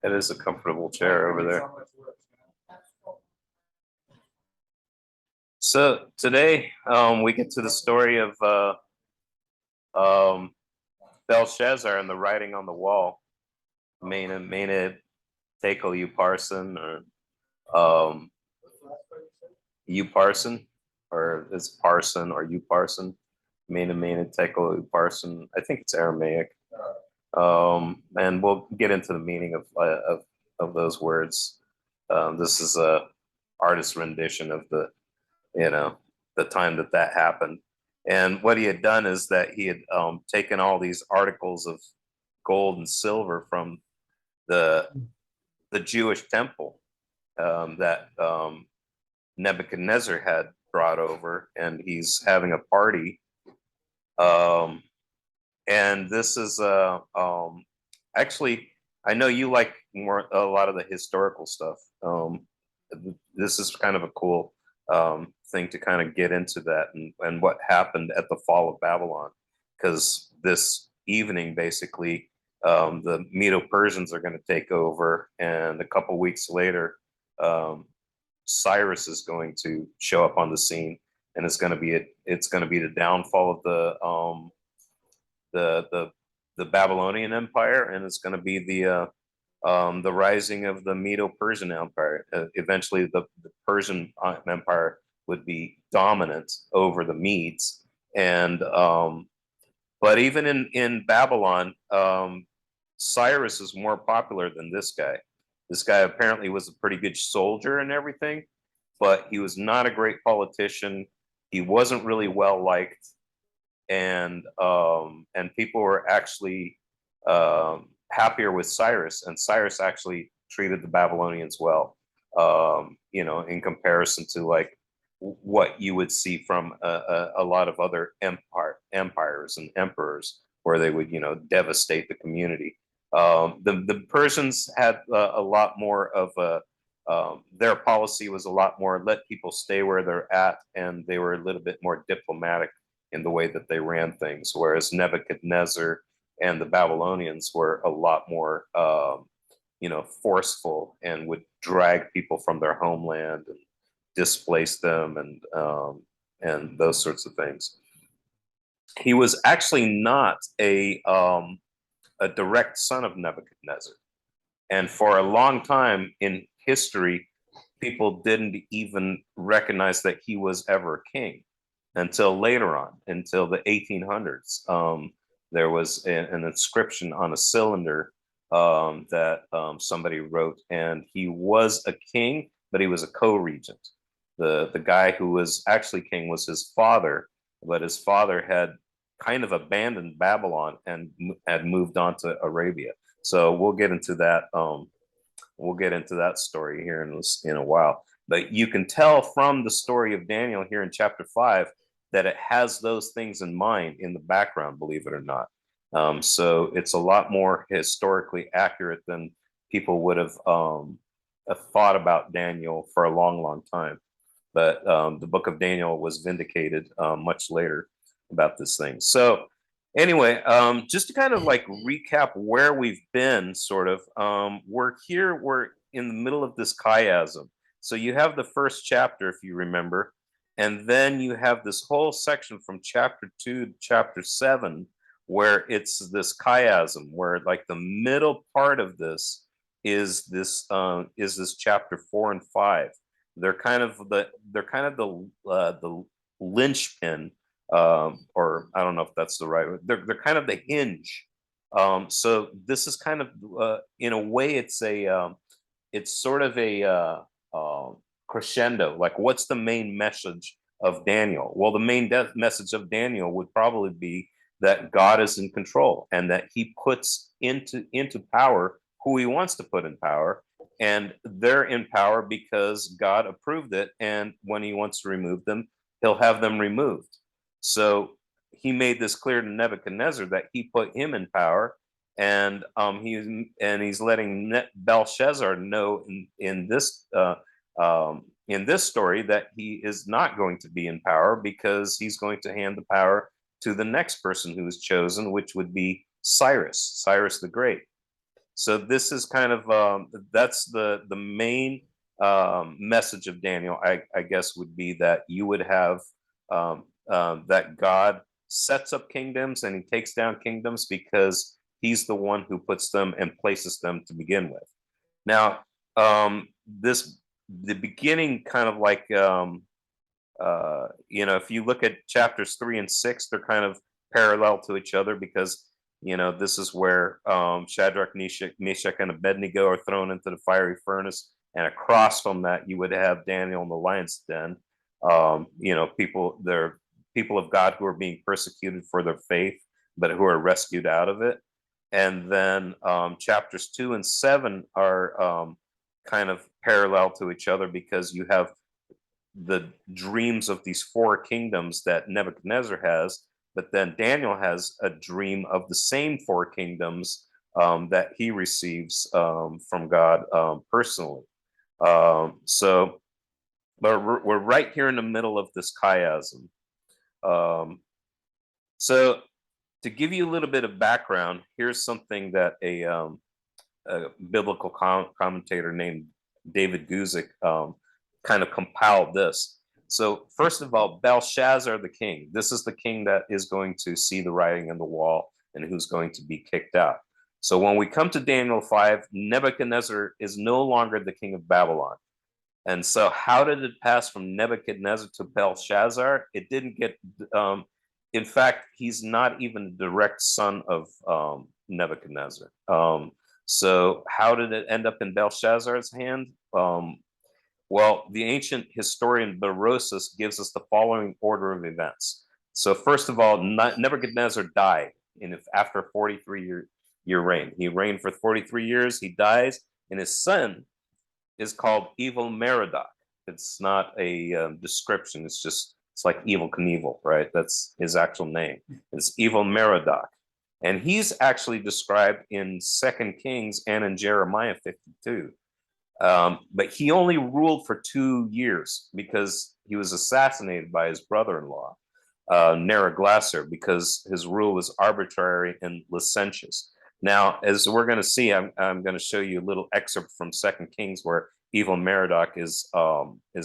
It is a comfortable chair over there. So today we get to the story of Belshazzar and the writing on the wall. Mene Tekel Upharsin, or Upharsin, or it's Parson or Upharsin. Mene Tekel Upharsin. I think it's Aramaic. And we'll get into the meaning of those words. This is a artist's rendition of the time that happened. And what he had done is that he had taken all these articles of gold and silver from the Jewish temple that Nebuchadnezzar had brought over, and he's having a party. And this is actually, I know you like a lot of the historical stuff. This is kind of a cool thing to kind of get into that and what happened at the fall of Babylon, because this evening basically the Medo-Persians are going to take over, and a couple weeks later Cyrus is going to show up on the scene, and it's going to be the downfall of the Babylonian Empire, and it's going to be the rising of the Medo-Persian Empire. Eventually, the Persian Empire would be dominant over the Medes, and but even in Babylon, Cyrus is more popular than this guy. This guy apparently was a pretty good soldier and everything, but he was not a great politician. He wasn't really well liked, and people were actually happier with Cyrus, and Cyrus actually treated the Babylonians well, in comparison to like what you would see from a lot of other empires and emperors, where they would devastate the community. The Persians had a lot more of their policy was a lot more let people stay where they're at, and they were a little bit more diplomatic in the way that they ran things, whereas Nebuchadnezzar and the Babylonians were a lot more forceful and would drag people from their homeland and displace them, and those sorts of things. He was actually not a direct son of Nebuchadnezzar, and for a long time in history, people didn't even recognize that he was ever king until later on, until the 1800s. There was an inscription on a cylinder that somebody wrote, and he was a king, but he was a co-regent. The guy who was actually king was his father, but his father had kind of abandoned Babylon and had moved on to Arabia. So we'll get into that. We'll get into that story here in a while. But you can tell from the story of Daniel here in chapter 5 that it has those things in mind in the background, believe it or not. So it's a lot more historically accurate than people would have thought about Daniel for a long, long time. But the book of Daniel was vindicated much later about this thing. So anyway, just to kind of like recap where we've been, sort of, we're in the middle of this chiasm. So you have the first chapter, if you remember, and then you have this whole section from chapter 2 to chapter 7, where it's this chiasm, where like the middle part of this is this chapter 4 and 5. They're kind of the linchpin, or I don't know if that's the right word. They're kind of the hinge. So this is kind of in a way it's sort of a crescendo. Like, what's the main message of Daniel? Well, the main message of Daniel would probably be that God is in control, and that he puts into power who he wants to put in power, and they're in power because God approved it, and when he wants to remove them, he'll have them removed. So he made this clear to Nebuchadnezzar that he put him in power, and he's letting Belshazzar know in this story that he is not going to be in power, because he's going to hand the power to the next person who is chosen, which would be Cyrus the Great. So this is kind of that's the main message of Daniel, I guess, would be that you would have that God sets up kingdoms and he takes down kingdoms because he's the one who puts them and places them to begin with. Now, the beginning kind of like if you look at chapters 3 and 6, they're kind of parallel to each other because this is where Shadrach, Meshach, and Abednego are thrown into the fiery furnace, and across from that you would have Daniel in the lion's den. They're people of God who are being persecuted for their faith, but who are rescued out of it. And then chapters 2 and 7 are kind of parallel to each other because you have the dreams of these four kingdoms that Nebuchadnezzar has, but then Daniel has a dream of the same four kingdoms that he receives from God personally. So, but we're right here in the middle of this chiasm. So, to give you a little bit of background, here's something that a biblical commentator named David Guzik kind of compiled this. So first of all, Belshazzar the king. This is the king that is going to see the writing on the wall and who's going to be kicked out. So when we come to Daniel 5, Nebuchadnezzar is no longer the king of Babylon. And so how did it pass from Nebuchadnezzar to Belshazzar? It didn't get, in fact, he's not even a direct son of Nebuchadnezzar. So how did it end up in Belshazzar's hand? Well, the ancient historian Berosus gives us the following order of events. So first of all, Nebuchadnezzar died after a 43-year reign. He reigned for 43 years, he dies, and his son is called Evil Merodach. It's not a description, it's like Evil Knievel, right? That's his actual name. It's Evil Merodach. And he's actually described in 2 Kings and in Jeremiah 52. But he only ruled for 2 years because he was assassinated by his brother-in-law, Neriglissar, because his rule was arbitrary and licentious. Now, as we're going to see, I'm going to show you a little excerpt from 2 Kings where Evil Merodach is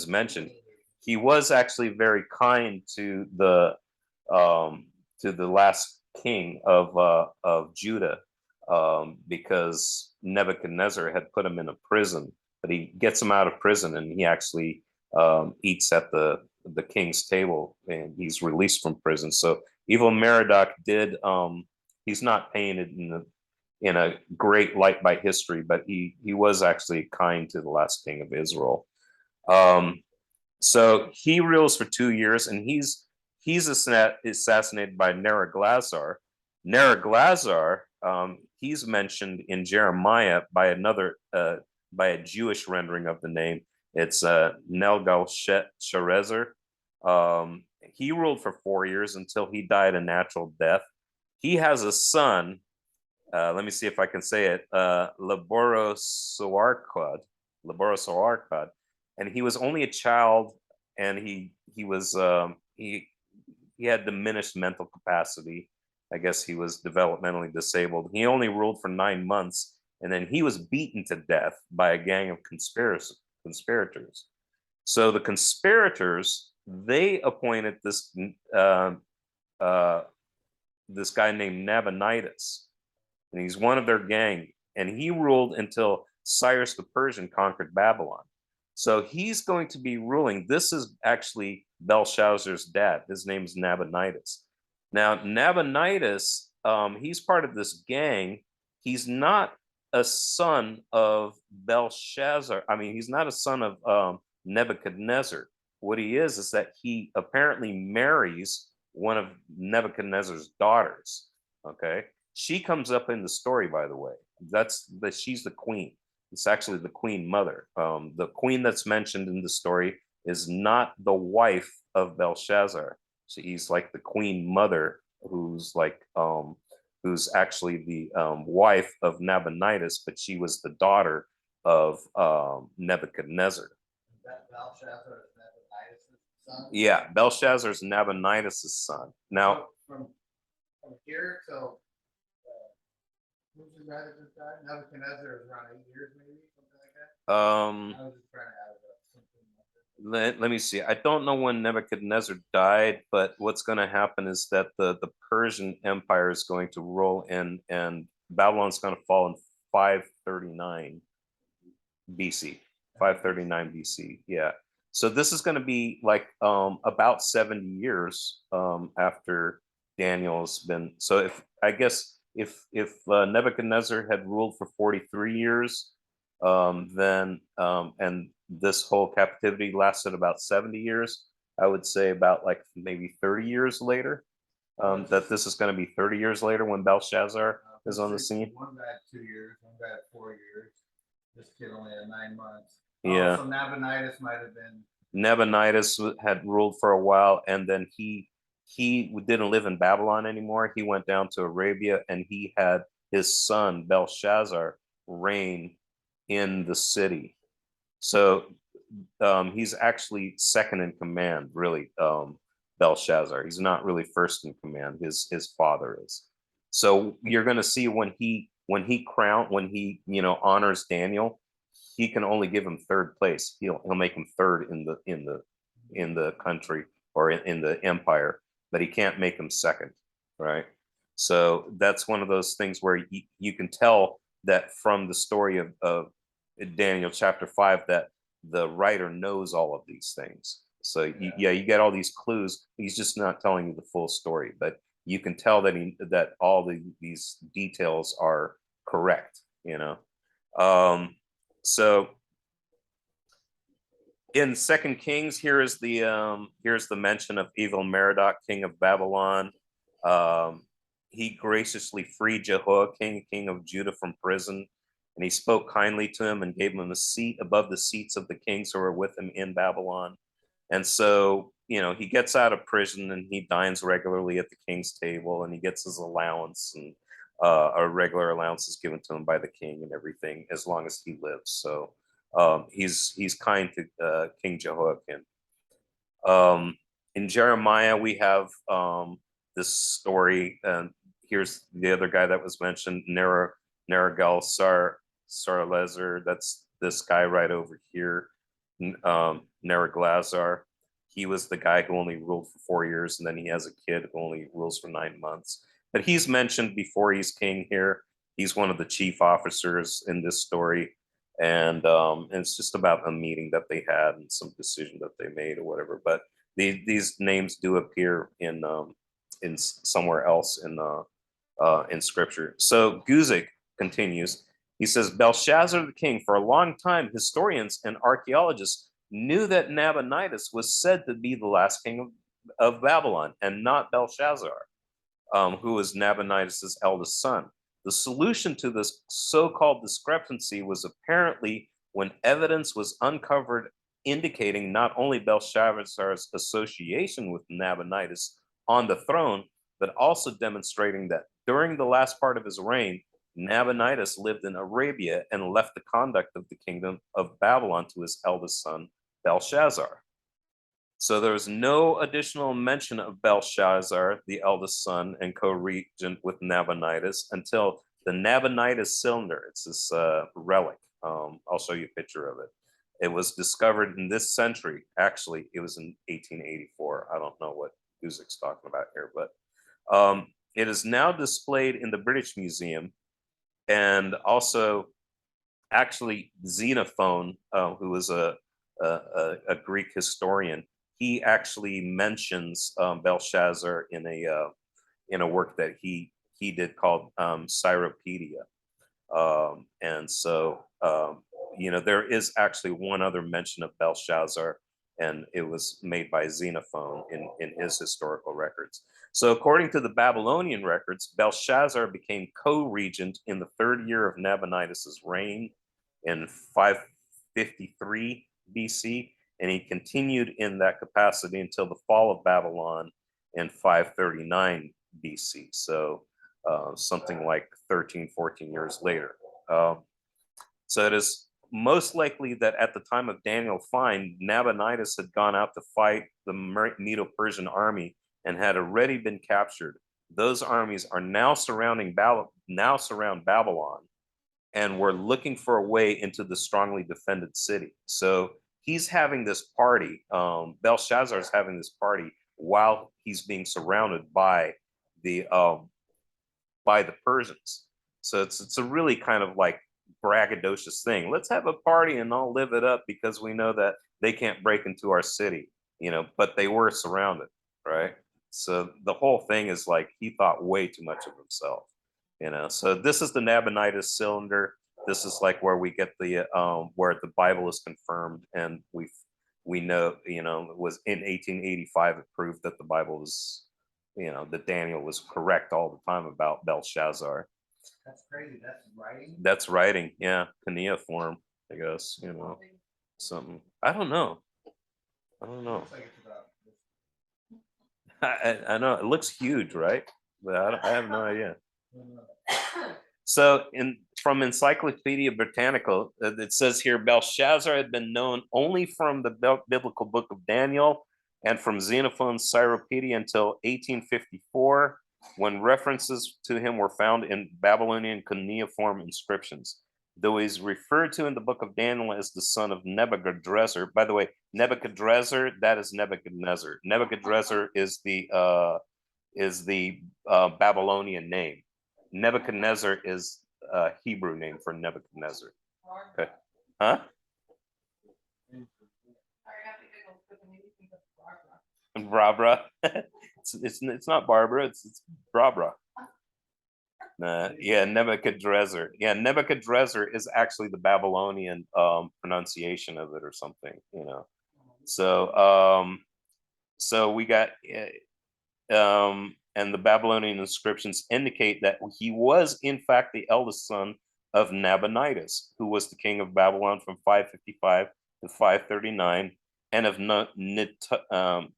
mentioned. He was actually very kind to the last king of Judah because Nebuchadnezzar had put him in a prison, but he gets him out of prison and he actually eats at the king's table and he's released from prison. So Evil Merodach did, he's not painted in a great light by history, but he was actually kind to the last king of Israel. So he rules for 2 years and he's assassinated by Neriglissar. Neriglissar, he's mentioned in Jeremiah by a Jewish rendering of the name. It's Nelgal-Sharezer. He ruled for 4 years until he died a natural death. He has a son. Let me see if I can say it. Laborossoarchad, and he was only a child, and he had diminished mental capacity. I guess he was developmentally disabled. He only ruled for 9 months, and then he was beaten to death by a gang of conspirators. So the conspirators, they appointed this guy named Nabonidus, and he's one of their gang, and he ruled until Cyrus the Persian conquered Babylon. So he's going to be ruling. This is actually Belshazzar's dad. His name is Nabonidus. Now, Nabonidus, he's part of this gang. He's not a son of Belshazzar. I mean, he's not a son of Nebuchadnezzar. What he is that he apparently marries one of Nebuchadnezzar's daughters. Okay, she comes up in the story, by the way. She's the queen. It's actually the queen mother. The queen that's mentioned in the story is not the wife of Belshazzar. She's like the queen mother, who's actually the wife of Nabonidus, but she was the daughter of Nebuchadnezzar. Belshazzar is Nabonidus' son? Yeah, Belshazzar's Nabonidus' son. Now, from from here till who's the guy that just died? Nebuchadnezzar was around 8 years, maybe something like that. I was just trying to add it up. Something like that. let me see. I don't know when Nebuchadnezzar died, but what's going to happen is that the Persian Empire is going to roll in, and Babylon's going to fall in 539 BC. 539 BC. Yeah. So this is going to be like about 70 years after Daniel's been. So if I guess if Nebuchadnezzar had ruled for 43 years, then and this whole captivity lasted about 70 years, I would say about like maybe 30 years later. That this is going to be 30 years later when Belshazzar is on the scene. One guy had 2 years, one guy had 4 years. This kid only had 9 months. Yeah. So Nabonidus might have been. Nabonidus had ruled for a while, and then he didn't live in Babylon anymore. He went down to Arabia, and he had his son Belshazzar reign in the city. So he's actually second in command, really. Belshazzar. He's not really first in command. His father is. So you're going to see when he honors Daniel, he can only give him third place. He'll make him third in the country or in the empire, but he can't make him second, right? So that's one of those things where you can tell that from the story of Daniel chapter 5 that the writer knows all of these things. So you get all these clues. He's just not telling you the full story, but you can tell that all these details are correct. So in Second Kings, here's the mention of evil Merodach, king of Babylon. He graciously freed Jehoiakim, king of Judah, from prison, and he spoke kindly to him and gave him a seat above the seats of the kings who were with him in Babylon. And so, he gets out of prison and he dines regularly at the king's table, and he gets his allowance, and a regular allowance is given to him by the king and everything as long as he lives. So he's kind to King Jehoiakim. In Jeremiah, we have this story, and here's the other guy that was mentioned, Nerigal Sarlezer. That's this guy right over here, Neriglazar. He was the guy who only ruled for 4 years, and then he has a kid who only rules for 9 months. But he's mentioned before he's king here. He's one of the chief officers in this story, and it's just about a meeting that they had and some decision that they made or whatever. But these names do appear in somewhere else in scripture. So Guzik continues. He says, Belshazzar the king, for a long time, historians and archaeologists knew that Nabonidus was said to be the last king of Babylon and not Belshazzar, who was Nabonidus' eldest son. The solution to this so-called discrepancy was apparently when evidence was uncovered indicating not only Belshazzar's association with Nabonidus on the throne, but also demonstrating that during the last part of his reign, Nabonidus lived in Arabia and left the conduct of the kingdom of Babylon to his eldest son, Belshazzar. So there was no additional mention of Belshazzar, the eldest son and co-regent with Nabonidus, until the Nabonidus cylinder. It's this relic. I'll show you a picture of it. It was discovered in this century. Actually, it was in 1884. I don't know what Guzik's talking about here, but it is now displayed in the British Museum. And also, actually, Xenophon, who was a Greek historian, he actually mentions Belshazzar in a work that he did called Cyropedia, and so there is actually one other mention of Belshazzar, and it was made by Xenophon in his historical records. So according to the Babylonian records, Belshazzar became co-regent in the third year of Nabonidus' reign in 553 BC, and he continued in that capacity until the fall of Babylon in 539 BC. So something like 13, 14 years later. So it is most likely that at the time of Daniel find, Nabonidus had gone out to fight the Medo-Persian army and had already been captured. Those armies are now surround Babylon, and we're looking for a way into the strongly defended city. So he's having this party. Belshazzar is having this party while he's being surrounded the by the Persians. So it's a really kind of like braggadocious thing. Let's have a party and I'll live it up because we know that they can't break into our city, but they were surrounded, right? So the whole thing is like he thought way too much of himself, So this is the Nabonidus cylinder. This is like where we get the where the Bible is confirmed, and we know, it was in 1885 it proved that the Bible was, that Daniel was correct all the time about Belshazzar. That's crazy. That's writing. That's writing, yeah, cuneiform, I guess, something. I don't know. Looks like it's about I know it looks huge, right? But I have no idea. So from Encyclopedia Britannica, it says here Belshazzar had been known only from the biblical book of Daniel and from Xenophon's Cyropedia until 1854, when references to him were found in Babylonian cuneiform inscriptions. Though he's referred to in the book of Daniel as the son of Nebuchadrezzar. By the way, Nebuchadrezzar, that is Nebuchadnezzar. Nebuchadrezzar is the Babylonian name. Nebuchadnezzar is a Hebrew name for Nebuchadnezzar. Okay. Huh? Brabra. It's not Barbara. It's Brabra. Yeah, Nebuchadrezzar. Yeah, Nebuchadrezzar is actually the Babylonian pronunciation of it or something. So we got and the Babylonian inscriptions indicate that he was in fact the eldest son of Nabonidus, who was the king of Babylon from 555 to 539, and of Nitocris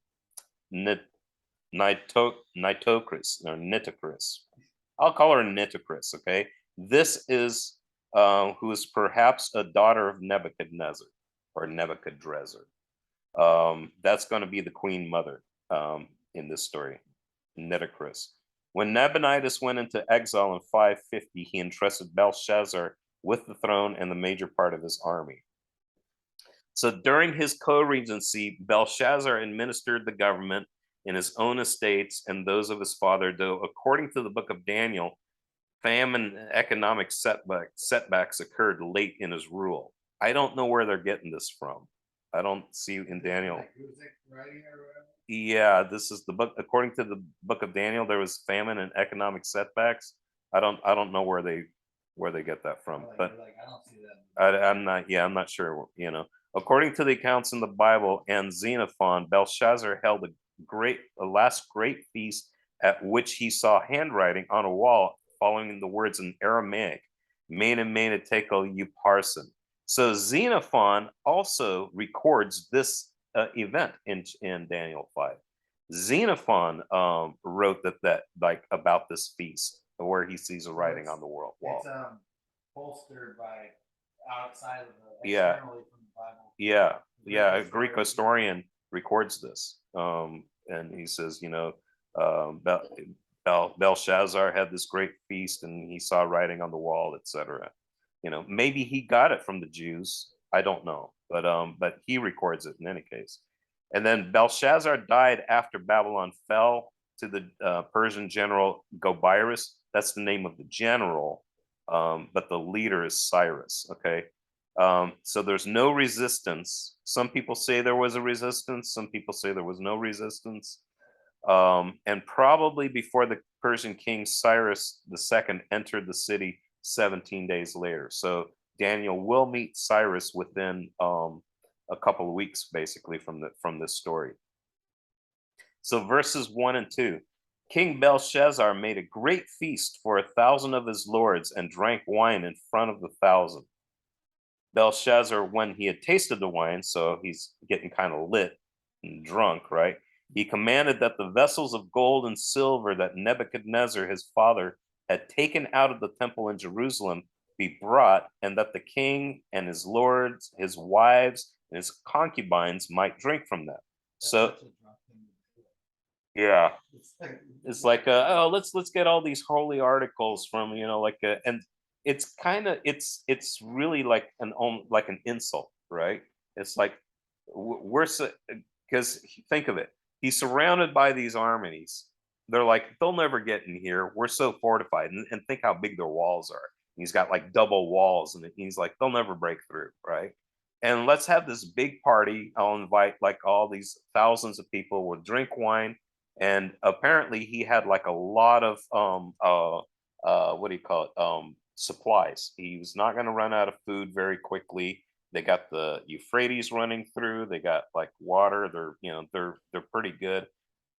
or Nitocris. I'll call her Nitocris, okay? This is who is perhaps a daughter of Nebuchadnezzar or Nebuchadrezzar. That's going to be the queen mother in this story, Nitocris. When Nabonidus went into exile in 550, he entrusted Belshazzar with the throne and the major part of his army. So during his co-regency, Belshazzar administered the government in his own estates and those of his father, though according to the book of Daniel, famine and economic setbacks occurred late in his rule. I don't know where they're getting this from. I don't see in Daniel. Yeah, this is the book. According to the book of Daniel, there was famine and economic setbacks. I don't know where they get that from, but I don't see that. I'm not sure. According to the accounts in the Bible and Xenophon, Belshazzar held a last great feast at which he saw handwriting on a wall following the words in Aramaic, Mene Mene Tekel Upharsin. So Xenophon also records this event in Daniel 5. Xenophon wrote that like about this feast where he sees a writing on the wall. It's bolstered by outside of the Yeah. externally from the Bible. Yeah. A Greek historian records this, and he says, Belshazzar had this great feast, and he saw writing on the wall, etc. Maybe he got it from the Jews. I don't know, but he records it in any case. And then Belshazzar died after Babylon fell to the Persian general Gobirus. That's the name of the general, but the leader is Cyrus. Okay. So there's no resistance. Some people say there was a resistance. Some people say there was no resistance. And probably before the Persian king Cyrus II entered the city 17 days later. So Daniel will meet Cyrus within a couple of weeks, basically, from this story. So verses 1 and 2. King Belshazzar made a great feast for 1,000 of his lords and drank wine in front of the 1,000. Belshazzar, when he had tasted the wine, so he's getting kind of lit and drunk, right? He commanded that the vessels of gold and silver that Nebuchadnezzar, his father, had taken out of the temple in Jerusalem be brought, and that the king and his lords, his wives, and his concubines might drink from them. So Yeah. It's like, It's like oh, let's get all these holy articles from, like and it's kind of it's really like like an insult, right? It's like we're so, because think of it, he's surrounded by these armies. They're like, they'll never get in here, we're so fortified, and think how big their walls are. He's got like double walls, and he's like, they'll never break through, right? And let's have this big party. I'll invite like all these thousands of people. We'll drink wine, and apparently he had like a lot of what do you call it, supplies. He was not going to run out of food very quickly. They got the Euphrates running through, they got like water, they're pretty good.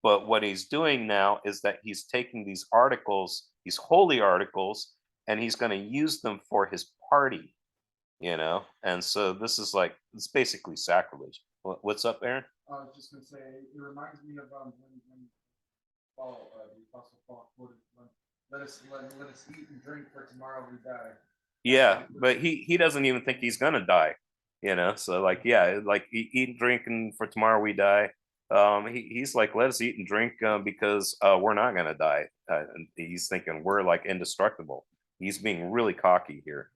But what he's doing now is that he's taking these articles, these holy articles, and he's going to use them for his party, and so this is like, it's basically sacrilege. What's up, Aaron? I was just gonna say, it reminds me of when Paul, the Apostle Paul quoted, let us eat and drink, for tomorrow we die. Yeah, but he doesn't even think he's gonna die, So like, yeah, like eat and drink, and for tomorrow we die. He's like, let us eat and drink because we're not gonna die. And he's thinking we're like indestructible. He's being really cocky here.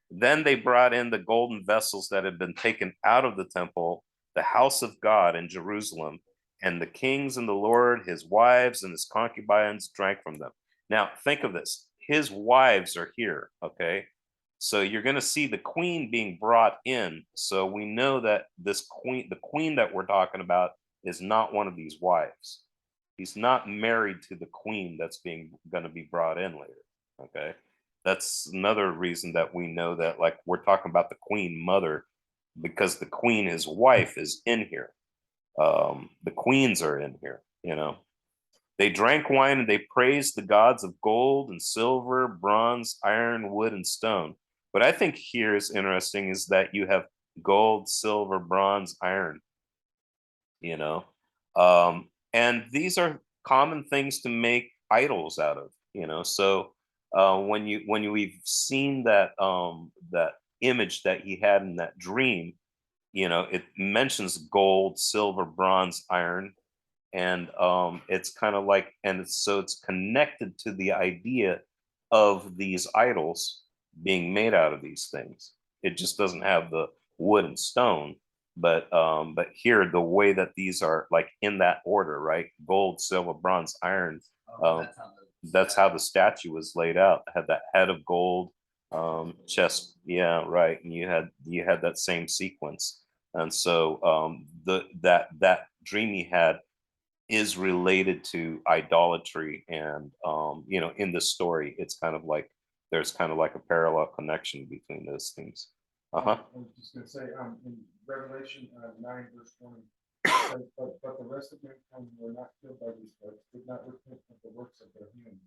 Then they brought in the golden vessels that had been taken out of the temple, the house of God in Jerusalem, and the kings and the Lord, his wives and his concubines drank from them. Now, think of this. His wives are here, okay? So you're going to see the queen being brought in. So we know that the queen that we're talking about, is not one of these wives. He's not married to the queen that's being going to be brought in later, okay? That's another reason that we know that, like, we're talking about the queen mother, because the queen, his wife, is in here. The queens are in here. They drank wine and they praised the gods of gold and silver, bronze, iron, wood, and stone. What I think here is interesting is that you have gold, silver, bronze, iron, you know. And these are common things to make idols out of. So we've seen that image that he had in that dream, it mentions gold, silver, bronze, iron, and it's kind of like, and it's connected to the idea of these idols being made out of these things. It just doesn't have the wood and stone, but here, the way that these are like in that order, right? Gold, silver, bronze, iron. That's how the statue was laid out. It had that head of gold, chest, yeah, right. And you had that same sequence. And so that dream he had is related to idolatry, and in the story it's kind of like there's kind of like a parallel connection between those things. Uh-huh. I was just gonna say, in Revelation 9 verse 20, but the rest of mankind were not killed by these plagues, did not repent of the works of their hands.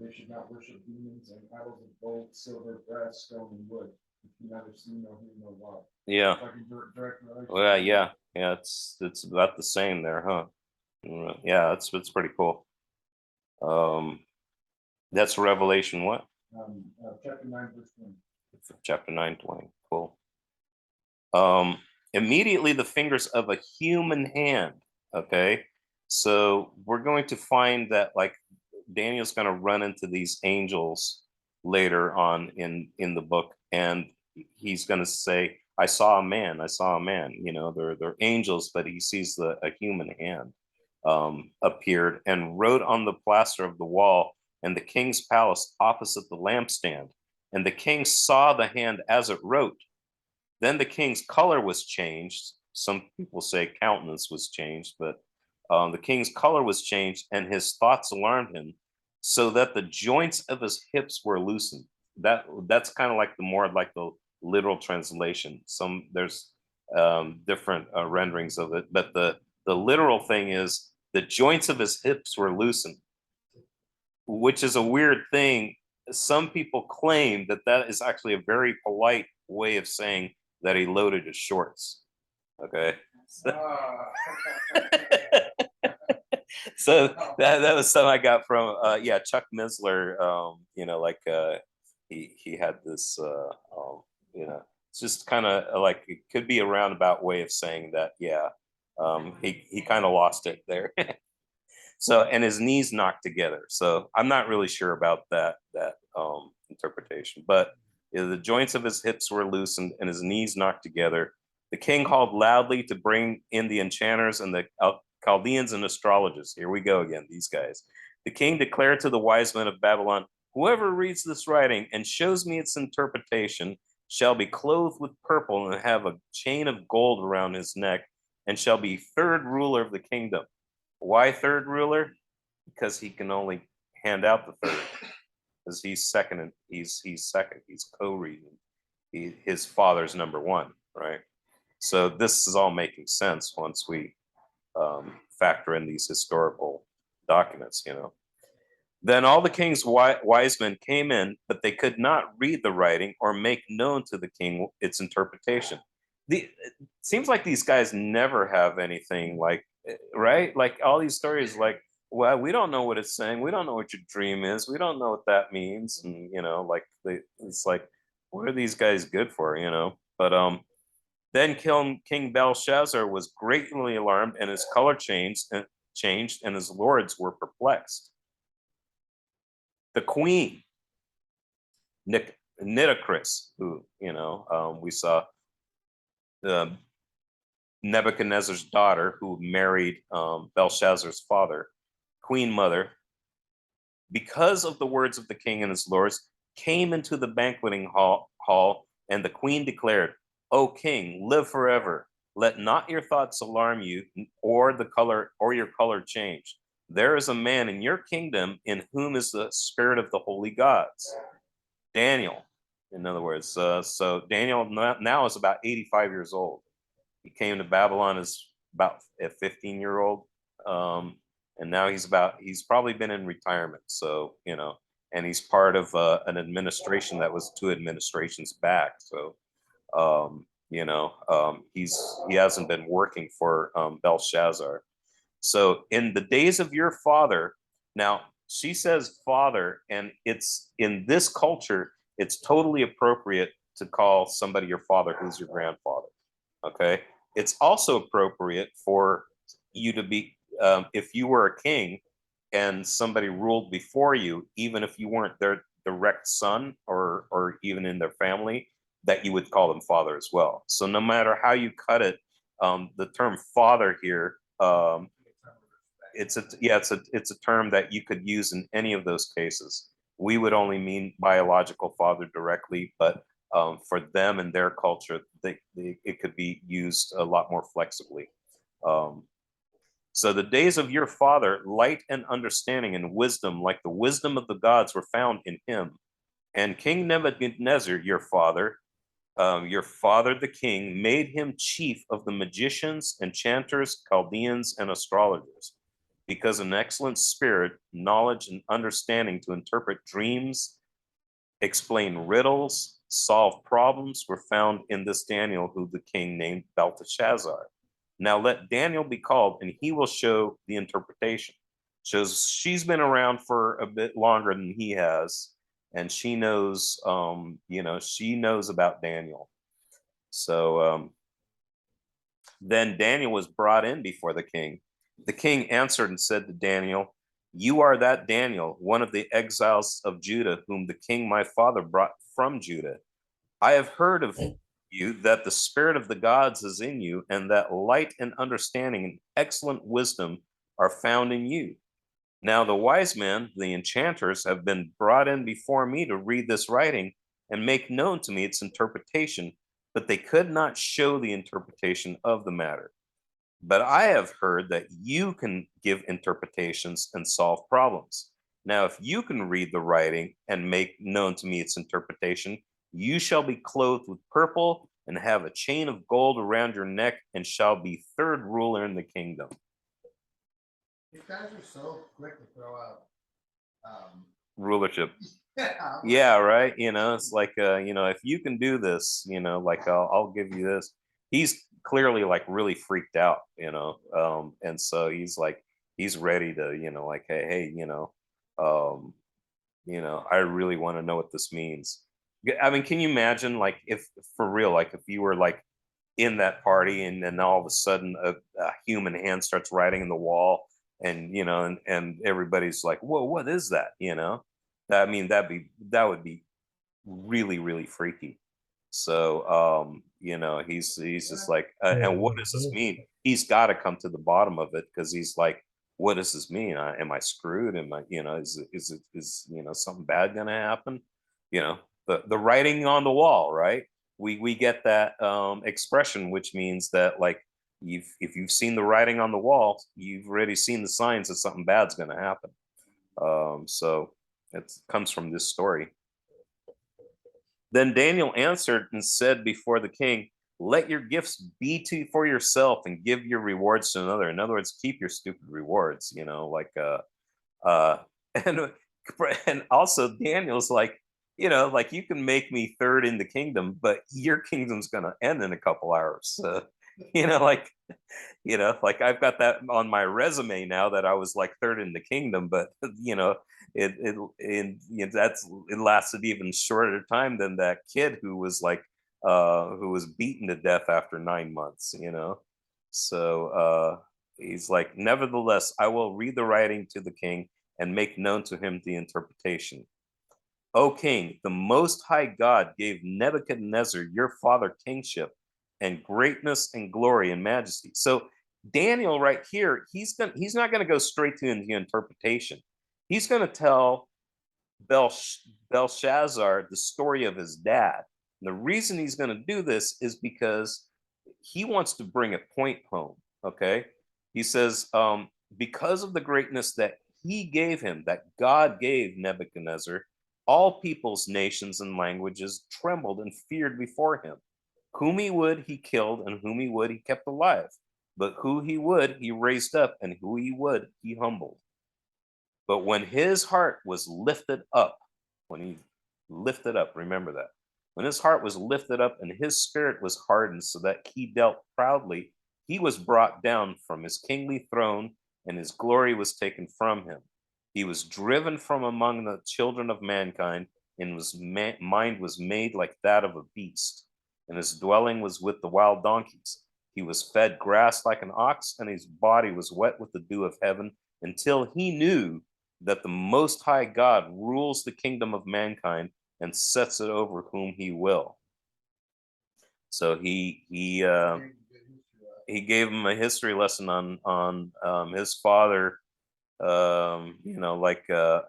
They should not worship demons and idols of gold, silver, brass, stone, and wood, which you neither see nor hear nor wow. Yeah. Like in direct relation. Well, yeah, it's about the same there, huh? Yeah, it's pretty cool. That's Revelation what? Chapter 9 verse 20. Chapter 9:20. Cool. Immediately the fingers of a human hand. Okay, so we're going to find that, like, Daniel's going to run into these angels later on in the book, and he's going to say, I saw a man, I saw a man. They're angels, but he sees a human hand appeared and wrote on the plaster of the wall in the king's palace opposite the lampstand. And the king saw the hand as it wrote. Then the king's color was changed. Some people say countenance was changed, but the king's color was changed, and his thoughts alarmed him, so that the joints of his hips were loosened. That's kind of like the literal translation. There's different renderings of it, but the literal thing is the joints of his hips were loosened, which is a weird thing. Some people claim that is actually a very polite way of saying that he loaded his shorts. Okay. So that was something I got from Chuck Missler. He had this it's just kind of like, it could be a roundabout way of saying that, he kind of lost it there. So, and his knees knocked together. So I'm not really sure about that interpretation, but the joints of his hips were loosened and his knees knocked together. The king called loudly to bring in the enchanters and the Chaldeans and astrologers. Here we go again, these guys. The king declared to the wise men of Babylon, whoever reads this writing and shows me its interpretation shall be clothed with purple and have a chain of gold around his neck and shall be third ruler of the kingdom. Why third ruler? Because he can only hand out the third. Because he's second, and he's second. He's co-regent. His father's number one, right? So this is all making sense once we factor in these historical documents, you know. Then all the king's wise men came in, but they could not read the writing or make known to the king its interpretation. It seems like these guys never have anything like, right? Like all these stories, like, well, we don't know what it's saying. We don't know what your dream is. We don't know what that means. And, you know, like it's like, what are these guys good for, you know? But then King Belshazzar was greatly alarmed and his color changed and his lords were perplexed. The queen, Nitocris, who, you know, we saw Nebuchadnezzar's daughter who married Belshazzar's father, queen mother, because of the words of the king and his lords, came into the banqueting hall, and the queen declared, O king, live forever. Let not your thoughts alarm you, or your color change. There is a man in your kingdom in whom is the spirit of the holy gods. Daniel, in other words, so Daniel now is about 85 years old. He came to Babylon as about a 15-year-old. And now he's probably been in retirement. So, you know, and he's part of an administration that was 2 administrations back. So, you know, he hasn't been working for Belshazzar. So in the days of your father, now she says father, and it's in this culture, it's totally appropriate to call somebody your father who's your grandfather. Okay. It's also appropriate for you to be, if you were a king and somebody ruled before you, even if you weren't their direct son or even in their family, that you would call them father as well. So no matter how you cut it, the term father here, it's a term that you could use in any of those cases. We would only mean biological father directly, but for them and their culture, it could be used a lot more flexibly. So the days of your father, light and understanding and wisdom, like the wisdom of the gods, were found in him. And King Nebuchadnezzar, your father the king, made him chief of the magicians, enchanters, Chaldeans, and astrologers, because an excellent spirit, knowledge, and understanding to interpret dreams, explain riddles, solve problems were found in this Daniel, who the king named Belteshazzar. Now let Daniel be called, and he will show the interpretation. Shows she's been around for a bit longer than he has, and she knows, she knows about Daniel. So then Daniel was brought in before the king. The king answered and said to Daniel, you are that Daniel, one of the exiles of Judah, whom the king my father brought from Judah. I have heard of you that the spirit of the gods is in you, and that light and understanding and excellent wisdom are found in you. Now the wise men, the enchanters, have been brought in before me to read this writing and make known to me its interpretation, but they could not show the interpretation of the matter. But I have heard that you can give interpretations and solve problems. Now, if you can read the writing and make known to me its interpretation, you shall be clothed with purple and have a chain of gold around your neck and shall be third ruler in the kingdom. You guys are so quick to throw out rulership. Yeah, right. You know, it's like, if you can do this, like I'll give you this. He's clearly like really freaked out, and so he's ready to, like, hey, I really want to know what this means. I mean, can you imagine, like, if for real, like if you were like in that party and then all of a sudden a human hand starts writing in the wall and and everybody's like, whoa, what is that? I mean, that would be really, really freaky. So he's just like, and what does this mean? He's got to come to the bottom of it, because he's like, what does this mean? Am I screwed? Am I, is something bad gonna happen? The writing on the wall, right? We get that expression, which means that, like, if you've seen the writing on the wall, you've already seen the signs that something bad's gonna happen. So it comes from this story. Then Daniel answered and said before the king, let your gifts be for yourself and give your rewards to another. In other words, keep your stupid rewards, like, uh, and, and also Daniel's like, like, you can make me third in the kingdom, but your kingdom's going to end in a couple hours. Like, like, I've got that on my resume now that I was like third in the kingdom, but it lasted even shorter time than that kid who was like, who was beaten to death after 9 months. So he's like, nevertheless, I will read the writing to the king and make known to him the interpretation. O king, the most high God gave Nebuchadnezzar your father kingship and greatness and glory and majesty. So Daniel right here, he's not going to go straight to the interpretation. He's going to tell Belshazzar the story of his dad. And the reason he's going to do this is because he wants to bring a point home. Okay. He says, because of the greatness that he gave him, that God gave Nebuchadnezzar, all peoples, nations, and languages trembled and feared before him. Whom he would, he killed, and whom he would, he kept alive. But who he would, he raised up, and who he would, he humbled. But when his heart was lifted up, when he lifted up, remember that. When his heart was lifted up and his spirit was hardened so that he dealt proudly, he was brought down from his kingly throne, and his glory was taken from him. He was driven from among the children of mankind, and his mind was made like that of a beast, and his dwelling was with the wild donkeys. He was fed grass like an ox, and his body was wet with the dew of heaven, until he knew that the Most High God rules the kingdom of mankind and sets it over whom he will. So he gave him a history lesson on his father, like,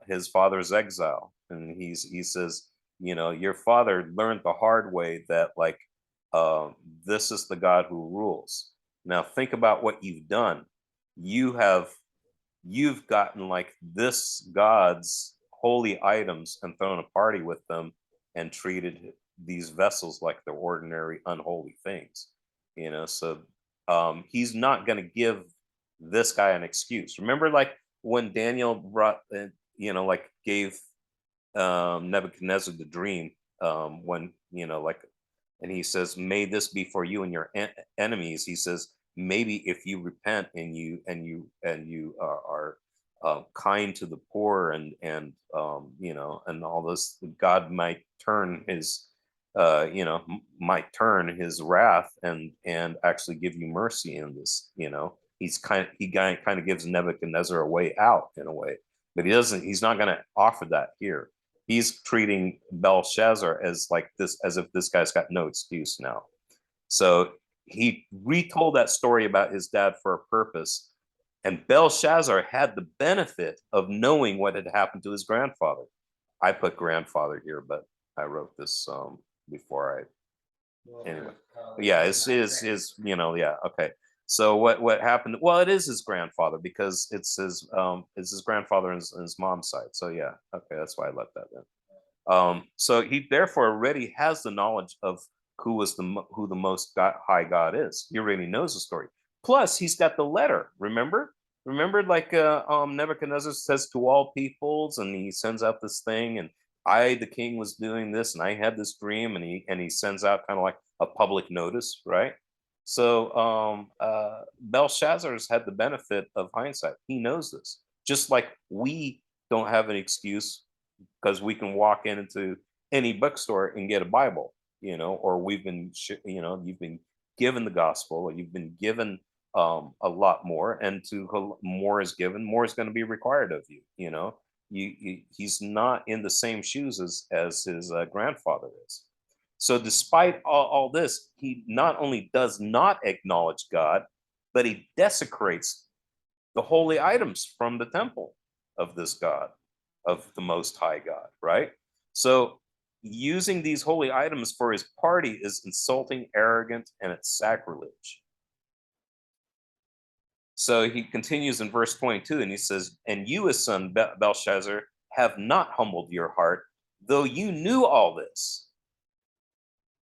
his father's exile, and he says, your father learned the hard way that, like, this is the God who rules. Now think about what you've done. You've gotten, like, this God's holy items and thrown a party with them and treated these vessels like they're ordinary unholy things. So he's not going to give this guy an excuse. Remember, like, when Daniel brought, like, gave Nebuchadnezzar the dream, when, like, and he says, may this be for you and your enemies. He says, maybe if you repent and you are kind to the poor, and and all this, God might turn his might turn his wrath and actually give you mercy in this. He kind of gives Nebuchadnezzar a way out, in a way, but he's not going to offer that here. He's treating Belshazzar as like this, as if this guy's got no excuse now. So he retold that story about his dad for a purpose. And Belshazzar had the benefit of knowing what had happened to his grandfather. I put grandfather here, but I wrote this before anyway. Yeah, yeah, okay. So what happened? Well, it is his grandfather, because it's his grandfather and his mom's side. So yeah, okay, that's why I left that in. So he therefore already has the knowledge of who the most high God is. He already knows the story. Plus, he's got the letter. Remember, like, Nebuchadnezzar says to all peoples, and he sends out this thing, and I, the king, was doing this, and I had this dream, and he sends out kind of like a public notice, right? So Belshazzar's had the benefit of hindsight. He knows this, just like we don't have an excuse, because we can walk into any bookstore and get a Bible, or we've been, you've been given the gospel, or you've been given a lot more, and more is given, more is going to be required of you. He's not in the same shoes as his grandfather is. So despite all this, he not only does not acknowledge God, but he desecrates the holy items from the temple of this God, of the Most High God, right? So using these holy items for his party is insulting, arrogant, and it's sacrilege. So he continues in verse 22 and he says, "And you, his son Belshazzar, have not humbled your heart, though you knew all this,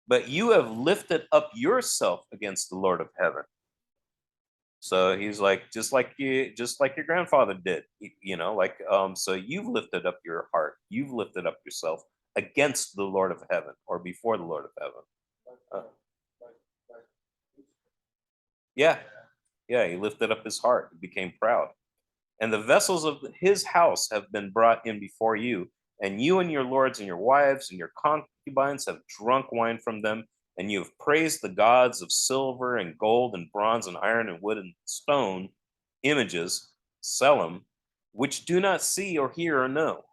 but you have lifted up yourself against the Lord of heaven." So he's like, just like your grandfather did, so you've lifted up your heart, you've lifted up yourself against the Lord of heaven, or before the Lord of heaven. Uh, yeah, yeah, he lifted up his heart, became proud. "And the vessels of his house have been brought in before you, and you and your lords and your wives and your concubines have drunk wine from them, and you have praised the gods of silver and gold and bronze and iron and wood and stone, images, Selim, which do not see or hear or know.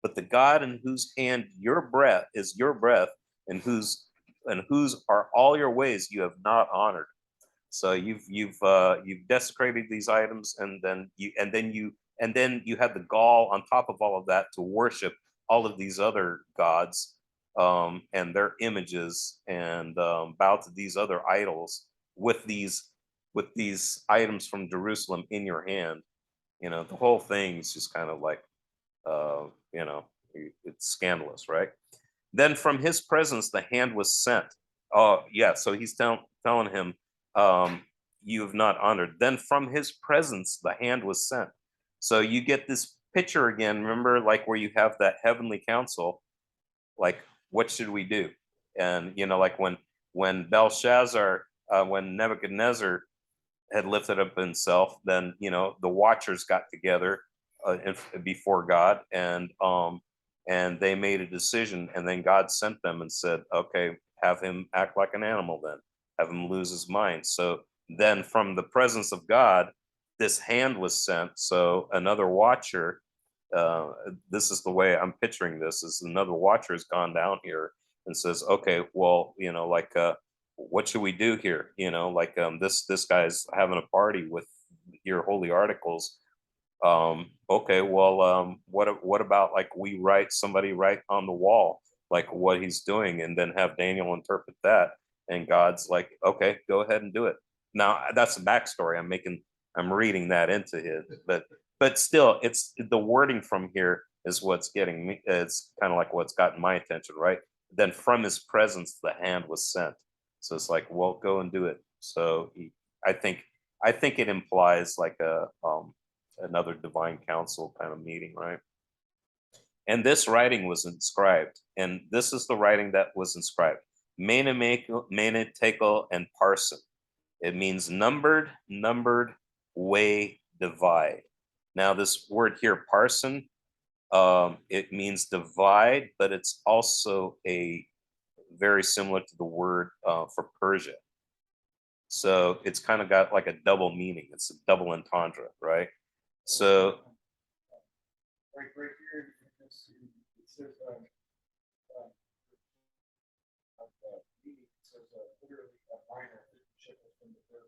But the God in whose hand your breath is your breath, and whose are all your ways, you have not honored." So you've desecrated these items, and then you had the gall on top of all of that to worship all of these other gods, and their images, and bow to these other idols with these items from Jerusalem in your hand. The whole thing's just kind of like, uh, you know, it's scandalous, right? "Then from his presence the hand was sent." Oh, yeah. So he's telling him, you have not honored. "Then from his presence the hand was sent." So you get this picture again. Remember, like where you have that heavenly council, like, what should we do? And like when Belshazzar, when Nebuchadnezzar had lifted up himself, then the watchers got together before God, and they made a decision, and then God sent them and said, "Okay, have him act like an animal, then have him lose his mind." So then from the presence of God, this hand was sent. So another watcher, uh, this is the way I'm picturing this, is another watcher has gone down here and says, "Okay, well, what should we do here?" This guy's having a party with your holy articles. Okay, well, what about, like, somebody write on the wall like what he's doing, and then have Daniel interpret that, and God's like, "Okay, go ahead and do it." Now that's the backstory. I'm reading that into it, but still, it's the wording from here is what's getting me. It's kind of like what's gotten my attention, right? "Then from his presence the hand was sent." So it's like, well, go and do it. So I think I think it implies like another divine council kind of meeting, right? "And this writing was inscribed," and this is the writing that was inscribed: Mene, Tekel, and Parson. It means numbered, weigh, divide. Now, this word here, parson, it means divide, but it's also a very similar to the word for Persia. So it's kind of got like a double meaning. It's a double entendre, right? So right here, it says, meaning, it says, literally a minor 50 shekels from the first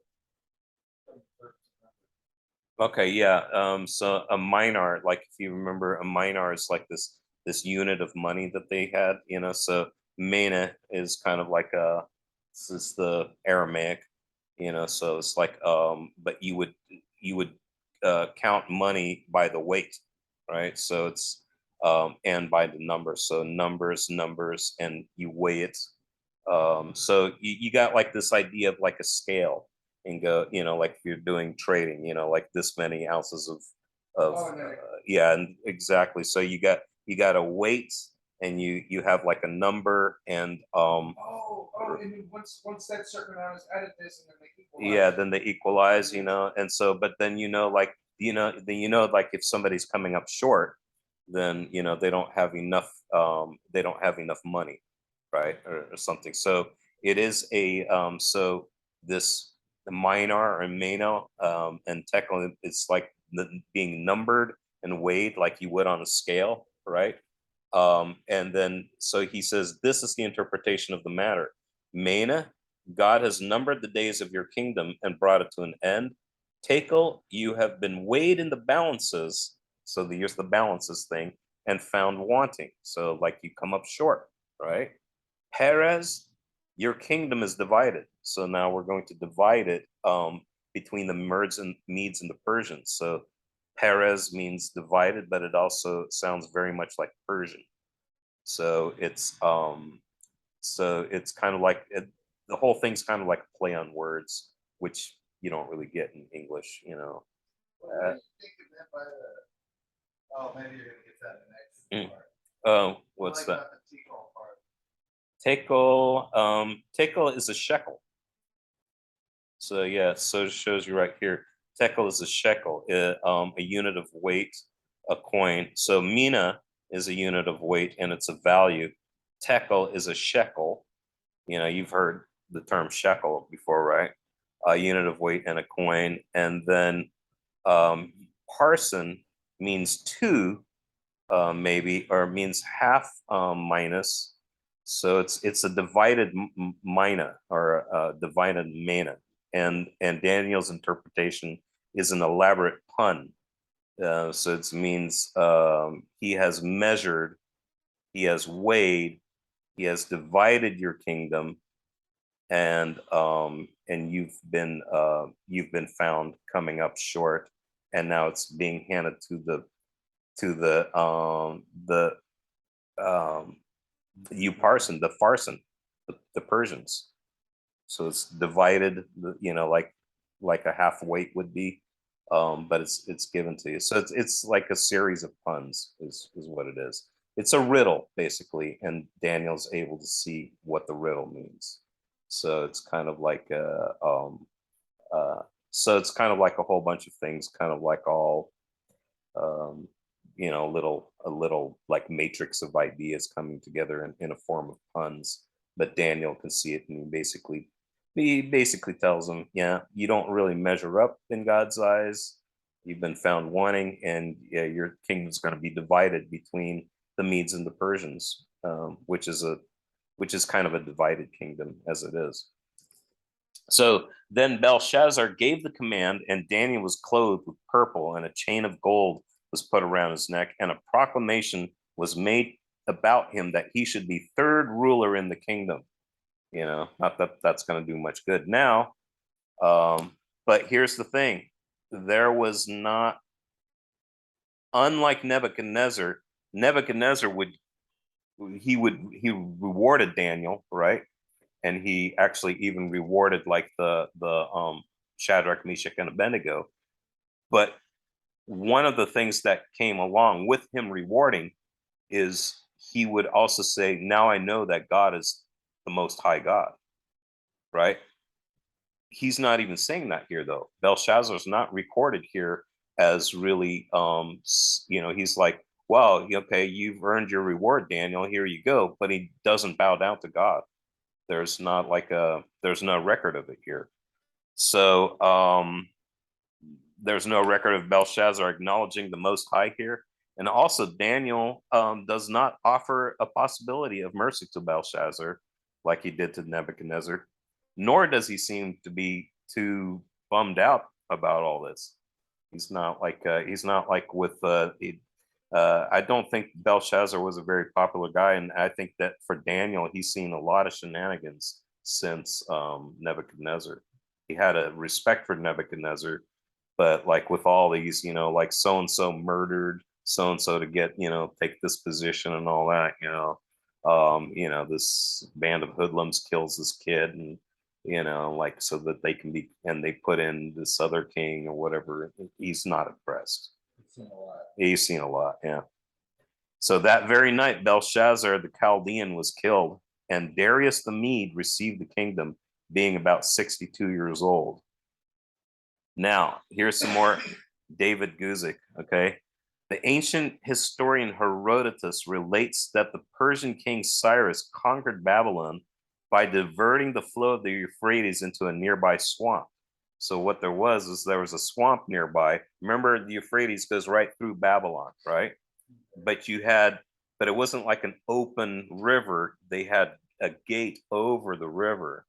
number. okay, yeah. So a minar, like if you remember, a minar is like this unit of money that they had. So mena is kind of like this is the Aramaic. So it's like, but you would count money by the weight, right? So it's and by the number. So numbers, and you weigh it. So you got like this idea of like a scale, and go, like if you're doing trading, like this many ounces of Oh, no. yeah, and exactly. So you got a weight, and you have like a number, and And then once that certain amount is added this, and then they equalize. yeah, then they equalize, and so, but then like if somebody's coming up short, then they don't have enough money, right, or something. So it is a so this Minar or Mano, and Tekel, it's like being numbered and weighed like you would on a scale, right? And then, so he says, this is the interpretation of the matter. Mena, God has numbered the days of your kingdom and brought it to an end. Tekel, you have been weighed in the balances. So here's the balances thing, and found wanting. So like you come up short, right? Perez, your kingdom is divided. So now we're going to divide it between the Medes and the Persians. So Perez means divided, but it also sounds very much like Persian. So it's kind of like the whole thing's kind of like a play on words, which you don't really get in English, you know. What do you think it meant by the? Oh, maybe you're gonna get that in the next part. Oh, what's Like that? about the Tikal part. Tekel is a shekel. So yeah, so it shows you right here. Tekel is a shekel, a unit of weight, a coin. So mina is a unit of weight and it's a value. Tekel is a shekel. You know, you've heard the term shekel before, right? A unit of weight and a coin. And then parson means two, maybe, or means half minus. So it's a divided mina or a divided mana. And Daniel's interpretation is an elaborate pun. So it means he has measured, he has weighed, he has divided your kingdom, and you've been found coming up short, and now it's being handed to the Uparsin, the Farsin, the Persians. So it's divided, you know, like a half weight would be, but it's given to you. So it's like a series of puns is what it is. It's a riddle basically, and Daniel's able to see what the riddle means. So it's kind of like so it's kind of like a whole bunch of things, kind of like all um, you know, a little like matrix of ideas coming together in a form of puns. But Daniel can see it, and he basically tells him, yeah, you don't really measure up in God's eyes. You've been found wanting, and yeah, your kingdom's going to be divided between the Medes and the Persians, which is kind of a divided kingdom as it is. So then Belshazzar gave the command, and Daniel was clothed with purple, and a chain of gold was put around his neck, and a proclamation was made about him that he should be third ruler in the kingdom. You know, not that that's going to do much good now. But here's the thing: there was not, unlike Nebuchadnezzar. Nebuchadnezzar he rewarded Daniel, right? And he actually even rewarded like the Shadrach, Meshach, and Abednego. But one of the things that came along with him rewarding is he would also say, now I know that God is the most high God, right? He's not even saying that here though. Belshazzar's not recorded here as really, you know, he's like, well, okay, you've earned your reward, Daniel, here you go. But he doesn't bow down to God. There's not like there's no record of it here. So there's no record of Belshazzar acknowledging the Most High here. And also, Daniel does not offer a possibility of mercy to Belshazzar like he did to Nebuchadnezzar, nor does he seem to be too bummed out about all this. He's not like with I don't think Belshazzar was a very popular guy, and I think that for Daniel, he's seen a lot of shenanigans since Nebuchadnezzar. He had a respect for Nebuchadnezzar, but like with all these, you know, like so and so murdered so and so to get, you know, take this position and all that, you know, this band of hoodlums kills this kid, and you know, like so that they can be, and they put in this other king or whatever. He's not impressed. He's seen a lot, yeah. So that very night, Belshazzar the Chaldean was killed, and Darius the Mede received the kingdom, being about 62 years old. Now, here's some more David Guzik, okay? The ancient historian Herodotus relates that the Persian king Cyrus conquered Babylon by diverting the flow of the Euphrates into a nearby swamp. So what there was is there was a swamp nearby. Remember, the Euphrates goes right through Babylon, right? But but it wasn't like an open river. They had a gate over the river,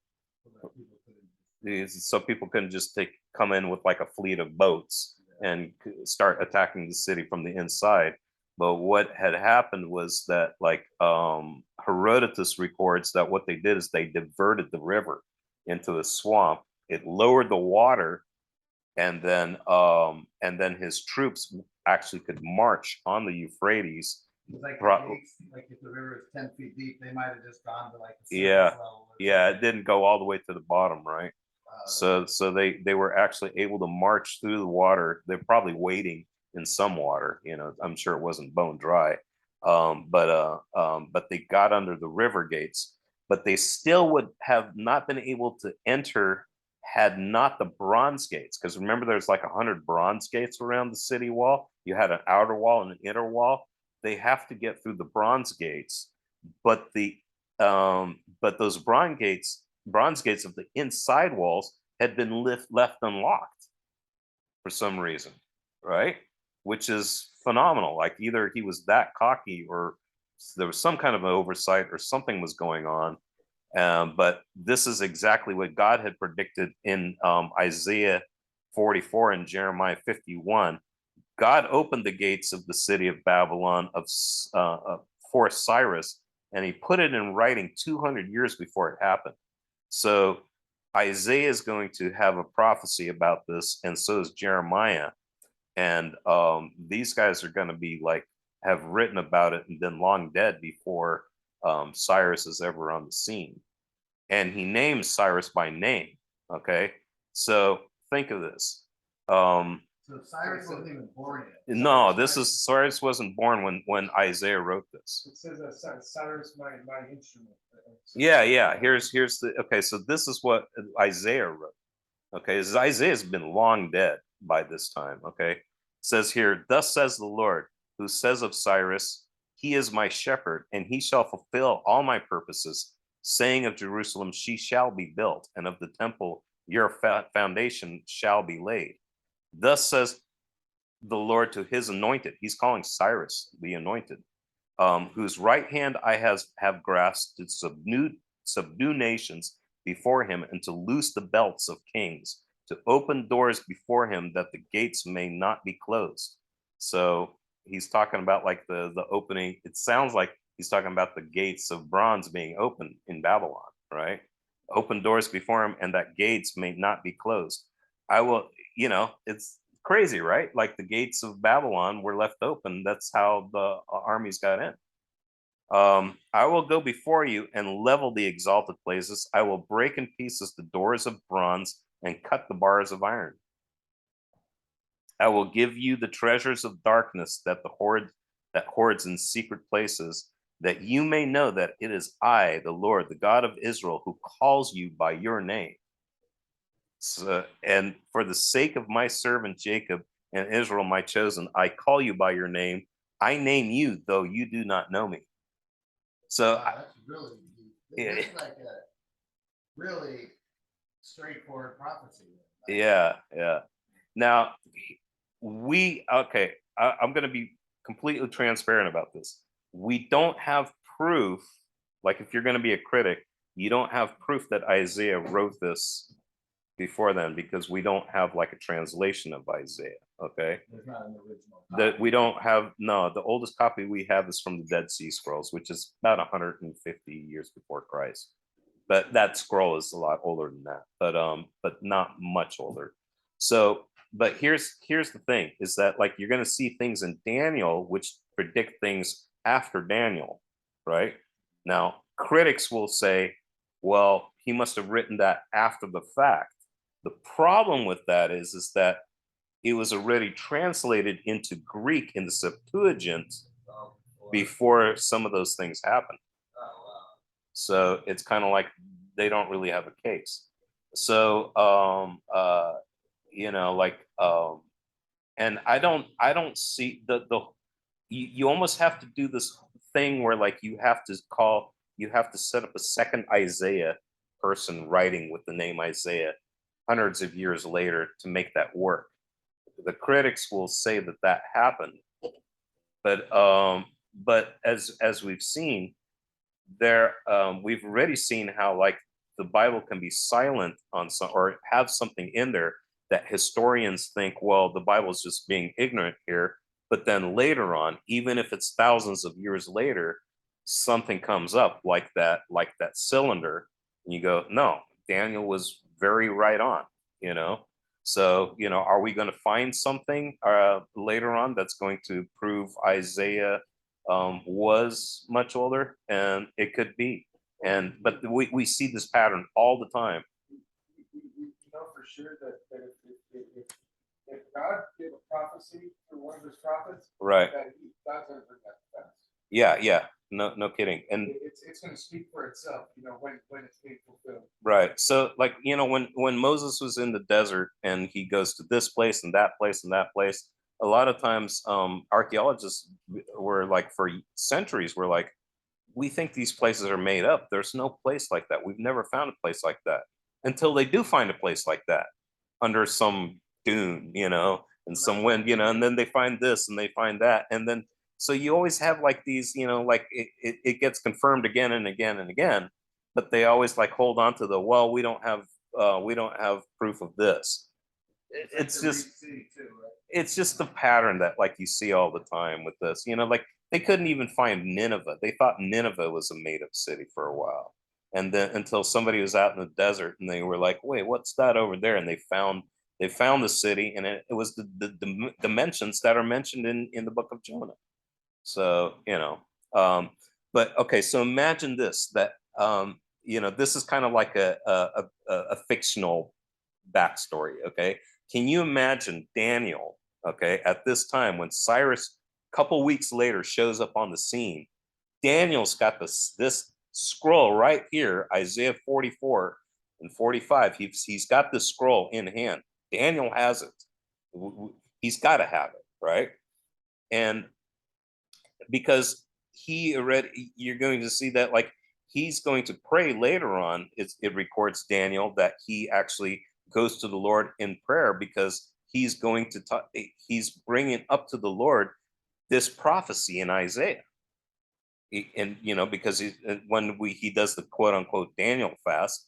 so people couldn't just come in with like a fleet of boats and start attacking the city from the inside. But what had happened was that like Herodotus records that what they did is they diverted the river into the swamp. It lowered the water, and then his troops actually could march on the Euphrates. It's like, Pro- like if the river is 10 feet deep, they might have just gone to like the Yeah, surface level. yeah, it didn't go all the way to the bottom, right? Uh, So they were actually able to march through the water. They're probably wading in some water, I'm sure it wasn't bone dry. But they got under the river gates, but they still would have not been able to enter had not the bronze gates, because remember there's like 100 bronze gates around the city wall. You had an outer wall and an inner wall. They have to get through the bronze gates, but but those bronze gates of the inside walls had been left unlocked for some reason, right? Which is phenomenal. Like either he was that cocky or there was some kind of an oversight or something was going on. But this is exactly what God had predicted in Isaiah 44 and Jeremiah 51. God opened the gates of the city of Babylon for Cyrus, and he put it in writing 200 years before it happened. So Isaiah is going to have a prophecy about this, and so is Jeremiah. And these guys are going to be like, have written about it and been long dead before Cyrus is ever on the scene. And he names Cyrus by name. Okay. So think of this. so Cyrus wasn't even born yet. No, Cyrus wasn't born when Isaiah wrote this. It says that Cyrus, my instrument. Yeah. Here's the okay. So this is what Isaiah wrote. Okay, Isaiah's been long dead by this time. Okay, it says here, "Thus says the Lord, who says of Cyrus, He is my shepherd, and he shall fulfill all my purposes. Saying of Jerusalem, she shall be built, and of the temple, your foundation shall be laid. Thus says the Lord to his anointed." He's calling Cyrus the anointed, whose right hand I have grasped to subdue nations before him, and to loose the belts of kings, to open doors before him, that the gates may not be closed. So he's talking about like the opening. It sounds like he's talking about the gates of bronze being open in Babylon, right? Open doors before him, and that gates may not be closed. I will, it's crazy, right? Like the gates of Babylon were left open. That's how the armies got in. I will go before you and level the exalted places. I will break in pieces the doors of bronze and cut the bars of iron. I will give you the treasures of darkness that hoards in secret places, that you may know that it is I, the Lord, the God of Israel, who calls you by your name. So, and for the sake of my servant Jacob and Israel, my chosen, I call you by your name. I name you, though you do not know me. So That's really deep. This is like a really straightforward prophecy. yeah. Now I'm going to be completely transparent about this. We don't have proof. Like if you're going to be a critic, you don't have proof that Isaiah wrote this before then, because we don't have like a translation of Isaiah. Okay. There's not an original. That we don't have. No, the oldest copy we have is from the Dead Sea Scrolls, which is about 150 years before Christ. But that scroll is a lot older than that, but not much older. So, but here's the thing: is that like you're going to see things in Daniel which predict things after Daniel, right? Now, critics will say, well, he must have written that after the fact. The problem with that is that it was already translated into Greek in the Septuagint before some of those things happened. So it's kind of like they don't really have a case. So and I don't see you almost have to do this thing where like you have to set up a second Isaiah person writing with the name Isaiah hundreds of years later to make that work. The critics will say that that happened, but as we've seen, we've already seen how like the Bible can be silent on some or have something in there that historians think, well, the Bible's just being ignorant here. But then later on, even if it's thousands of years later, something comes up like that cylinder, and you go, no, Daniel was very right on, you know. So, you know, are we going to find something later on that's going to prove Isaiah was much older? And it could be. But we see this pattern all the time. We know for sure that if God gave a prophecy through one of his prophets, Right. that God's gonna bring that to pass. Yeah. No kidding. And It's gonna speak for itself, you know, when it's being fulfilled. right. So like, you know, when Moses was in the desert and he goes to this place and that place and that place, a lot of times archaeologists were like for centuries were like, we think these places are made up. There's no place like that. We've never found a place like that, until they do find a place like that under some dune, you know, and some wind, you know, and then they find this and they find that. And then, so you always have like these, you know, like it gets confirmed again and again and again, but they always like hold on to the, well, we don't have proof of this. It's just, it's just the pattern that like you see all the time with this, you know, like they couldn't even find Nineveh. They thought Nineveh was a made up city for a while. And then until somebody was out in the desert and they were like, wait, what's that over there? And they found the city, and it was the dimensions that are mentioned in the book of Jonah. So, you know, but okay, so imagine this, that you know, this is kind of like a fictional backstory, okay? Can you imagine Daniel, okay, at this time when Cyrus a couple weeks later shows up on the scene? Daniel's got this scroll right here, Isaiah 44 and 45. He's got this scroll in hand. Daniel has it. He's got to have it, right? And because he already, you're going to see that like he's going to pray later on. It records Daniel that he actually goes to the Lord in prayer because he's going to he's bringing up to the Lord this prophecy in Isaiah. And you know, because when he does the quote unquote Daniel fast,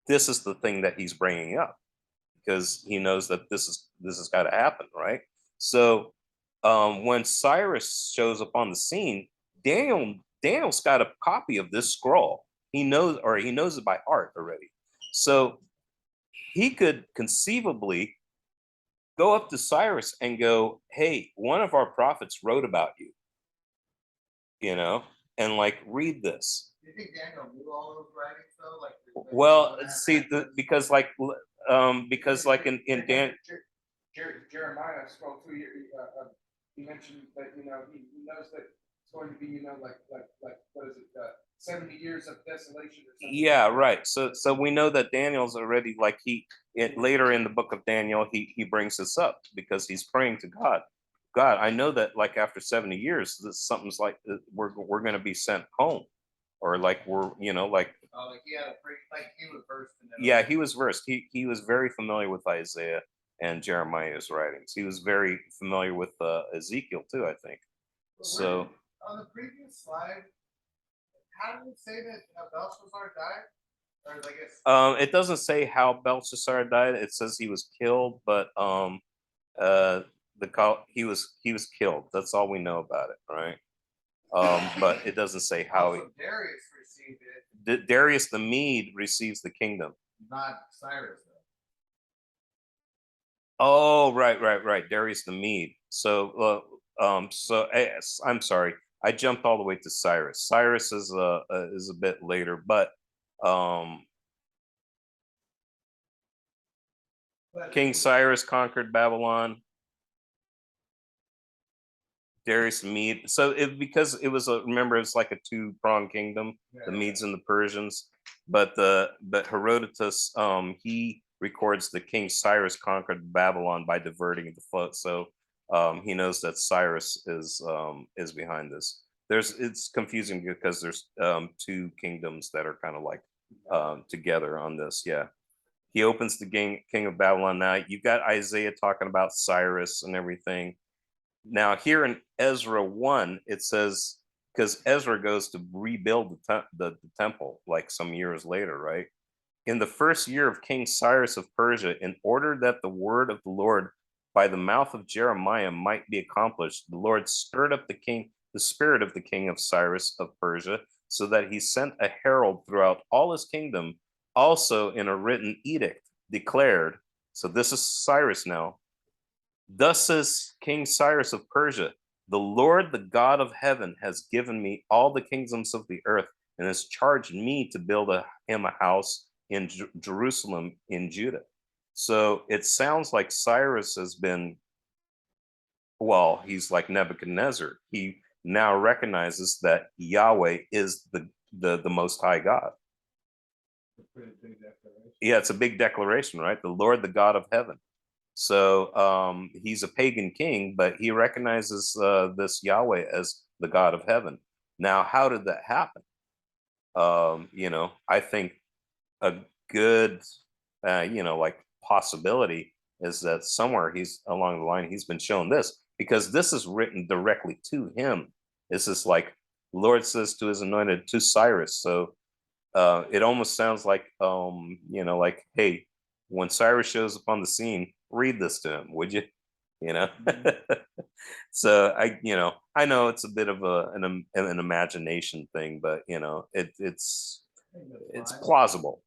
this is the thing that he's bringing up because he knows that this has got to happen, right? So when Cyrus shows up on the scene, Daniel's got a copy of this scroll. He knows it by heart already. So he could conceivably go up to Cyrus and go, "Hey, one of our prophets wrote about you, you know, and like read this." Do you think Daniel knew all those writings though? Like, well, see, because like in Dan. Jeremiah scroll through here. He mentioned that, you know, he knows that it's going to be, you know, like what is it, 70 years of desolation or something. Yeah, right. So we know that Daniel's already like later in the book of Daniel, he brings this up because he's praying to God. God, I know that like after 70 years, something's like we're going to be sent home, or like we're, you know, like. Oh, like he had like he was versed in that. Yeah, he was versed. He was very familiar with Isaiah and Jeremiah's writings. He was very familiar with Ezekiel too, I think. So on the previous slide, how did it say that Belshazzar died? Or I guess it doesn't say how Belshazzar died. It says he was killed, but he was killed. That's all we know about it, right? But it doesn't say how Darius received it. Darius the Mede receives the kingdom. Not Cyrus though. Oh, right. Darius the Mede. So I'm sorry. I jumped all the way to Cyrus. Cyrus is a bit later, but King Cyrus conquered Babylon. Darius the Mede. So because it was remember, it's like a two-pronged kingdom, the Medes and the Persians. But Herodotus, he records that King Cyrus conquered Babylon by diverting the flood. So he knows that Cyrus is behind this. It's confusing because there's two kingdoms that are kind of like together on this. Yeah, he opens the king of Babylon. Now you've got Isaiah talking about Cyrus and everything. Now here in Ezra 1, it says, because Ezra goes to rebuild the temple like some years later, right? In the first year of King Cyrus of Persia, in order that the word of the Lord by the mouth of Jeremiah might be accomplished, the Lord stirred up the spirit of the king of Cyrus of Persia, so that he sent a herald throughout all his kingdom, also in a written edict declared. So this is Cyrus now. Thus says King Cyrus of Persia, the Lord, the God of heaven, has given me all the kingdoms of the earth and has charged me to build him a house in Jerusalem in Judah. So it sounds like Cyrus has been, well, he's like Nebuchadnezzar. He now recognizes that Yahweh is the Most High God. Yeah, it's a big declaration, right? The Lord, the God of heaven. So he's a pagan king, but he recognizes this Yahweh as the God of heaven. Now, how did that happen? I think a good, like possibility is that somewhere he's along the line, he's been shown this, because this is written directly to him. This is like Lord says to his anointed, to Cyrus. So it almost sounds like, like, hey, when Cyrus shows up on the scene, read this to him, would you? So I know it's a bit of an imagination thing, but it's plausible,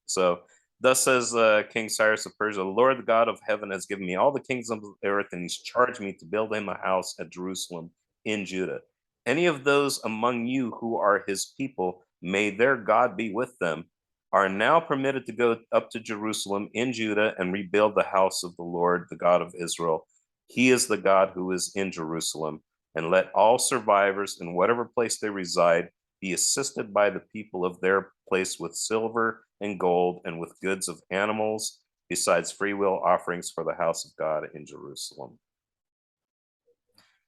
So thus says King Cyrus of Persia, the Lord, the God of heaven, has given me all the kingdoms of the earth, and he's charged me to build him a house at Jerusalem in Judah. Any of those among you who are his people, may their God be with them, are now permitted to go up to Jerusalem in Judah and rebuild the house of the Lord, the God of Israel. He is the God who is in Jerusalem. And let all survivors in whatever place they reside be assisted by the people of their place with silver and gold and with goods of animals, besides freewill offerings for the house of God in Jerusalem.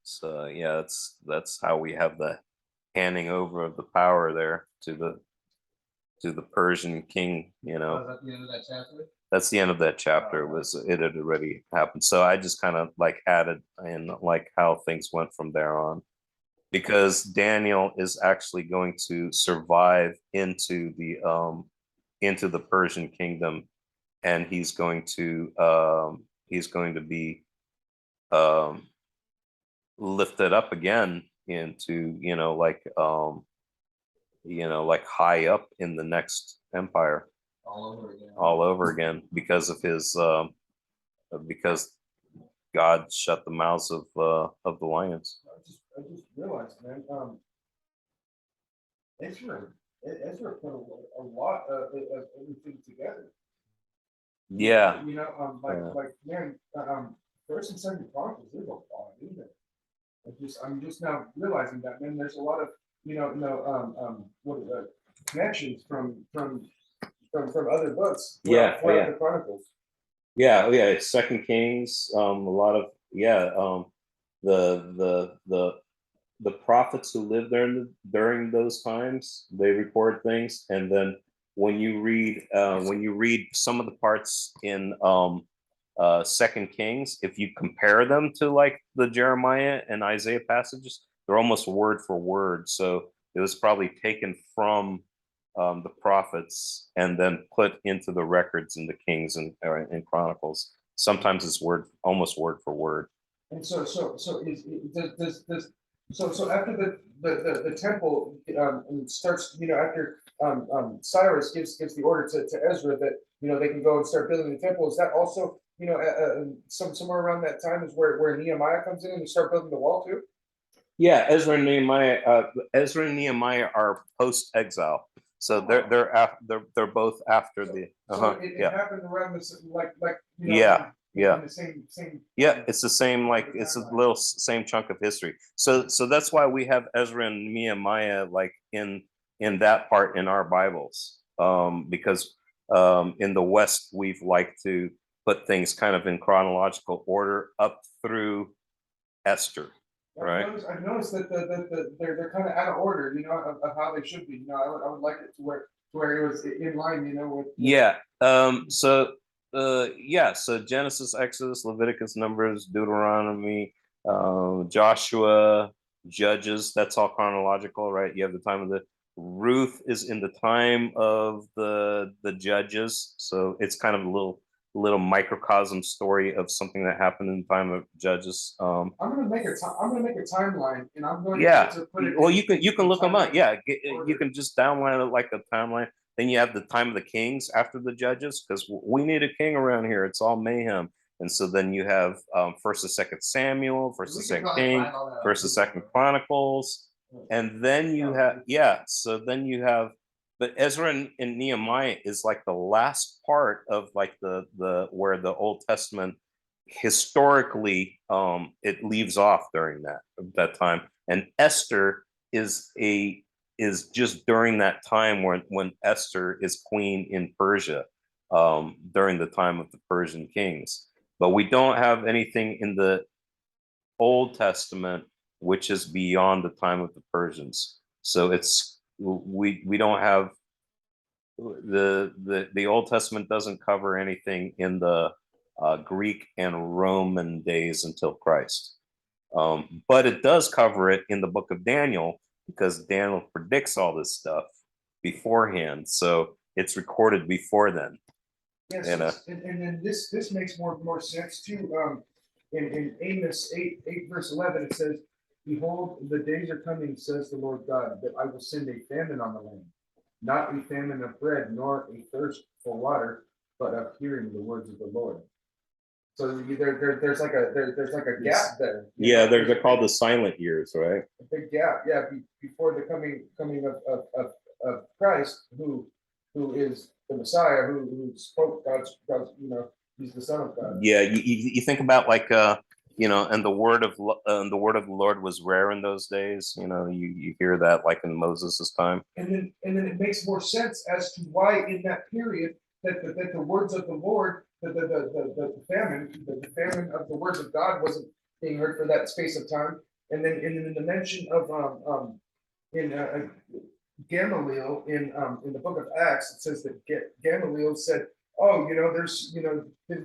So yeah, that's how we have the handing over of the power there to the Persian king. Oh, is that the end of that chapter? That's the end of that chapter. It had already happened. So I just kind of like added in like how things went from there on, because Daniel is actually going to survive into the Persian kingdom, and he's going to be lifted up again into like high up in the next empire all over again because of his because God shut the mouths of the lions. I just realized, man, Ezra put a lot of everything together. Yeah. Man, First and Second Chronicles, there's a lot in there. I'm just now realizing that, man. There's a lot of connections from other books. Yeah, the Chronicles. Yeah. Second Kings, a lot of the prophets who lived during those times, they record things, and then when you read some of the parts in Second Kings, if you compare them to like the Jeremiah and Isaiah passages, they're almost word for word. So it was probably taken from the prophets and then put into the records in the Kings and Chronicles. Sometimes it's almost word for word. And so after the temple starts, after Cyrus gives the order to Ezra that they can go and start building the temple. Is that also somewhere around that time is where Nehemiah comes in and they start building the wall too? Yeah, Ezra and Nehemiah are post-exile, so they're both after the. So it happened around this Yeah. in the same. Yeah, it's the same, like it's a little same chunk of history. So that's why we have Ezra and Nehemiah like in that part in our Bibles, because in the West we've liked to put things kind of in chronological order up through Esther. Right. I've noticed that they're kind of out of order, of how they should be. I would like it to where where it was in line, with. Yeah. So Genesis, Exodus, Leviticus, Numbers, Deuteronomy, Joshua, Judges, that's all chronological, right? You have the time of the Ruth is in the time of the judges. So it's kind of a little microcosm story of something that happened in the time of judges. I'm gonna make a timeline, and I'm going Yeah. to put it. Well, in- you can look them up. timeline Yeah, you order. can just download it like a timeline. Then you have the time of the kings after the judges, because we need a king around here. It's all mayhem. And so then you have First and Second Samuel, First We and can Second probably King, find all that on First and Google. Second Chronicles, and then you have So then you have, but Ezra and Nehemiah is like the last part of like the where the Old Testament historically it leaves off during that time, and Esther is just during that time when Esther is queen in Persia, during the time of the Persian kings. But we don't have anything in the Old Testament which is beyond the time of the Persians. So we don't have the Old Testament doesn't cover anything in the Greek and Roman days until Christ. But it does cover it in the book of Daniel, because Daniel predicts all this stuff beforehand. So it's recorded before then. Yes, And, and then this makes more sense too. In Amos 8 verse 11, it says, "Behold, the days are coming, says the Lord God, that I will send a famine on the land, not a famine of bread, nor a thirst for water, but of hearing the words of the Lord." So there's like a gap there. Yeah, they're called the silent years, right? A big gap, yeah, before the coming of Christ, who is the Messiah, who spoke God's, he's the Son of God. Yeah, you think about like and the word of the Lord was rare in those days. You hear that like in Moses' time. And then it makes more sense as to why in that period that the words of the Lord, the famine of the words of God wasn't being heard for that space of time. And then in the mention of in Gamaliel in the book of Acts, it says that Gamaliel said, "Oh, there's,